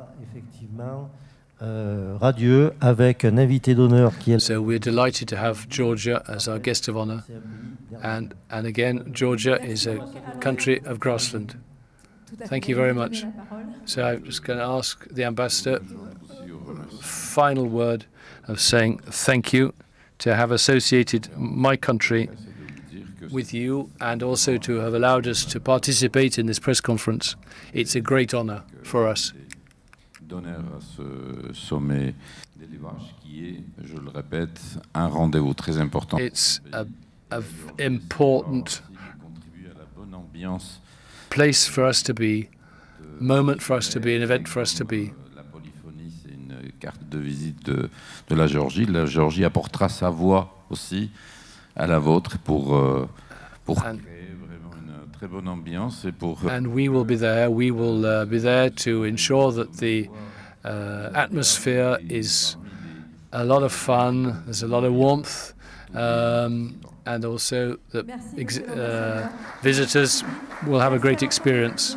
Radieux avec un invité d'honneur qui est... So we're delighted to have Georgia as our guest of honor. And again, Georgia is a country of grassland. Thank you very much. So I'm just going to ask the ambassador final word of saying thank you to have associated my country with you and also to have allowed us to participate in this press conference. It's a great honor for us. D'honneur à ce sommet d'élevage qui est, je le répète, un rendez-vous très important. It's an important place for us to be, moment for us to be, an event for us to be. La polyphonie, c'est une carte de visite de la Géorgie. La Géorgie apportera sa voix aussi à la vôtre pour créer vraiment une très bonne ambiance et pour. And we will be there. We will be there to ensure that the atmosphere is a lot of fun. There's a lot of warmth, and also that visitors will have a great experience.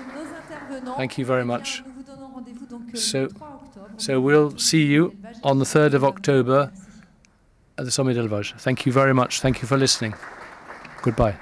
Thank you very much. So we'll see you on the 3rd of October at the Sommet d'Élevage. Thank you very much. Thank you for listening. Goodbye.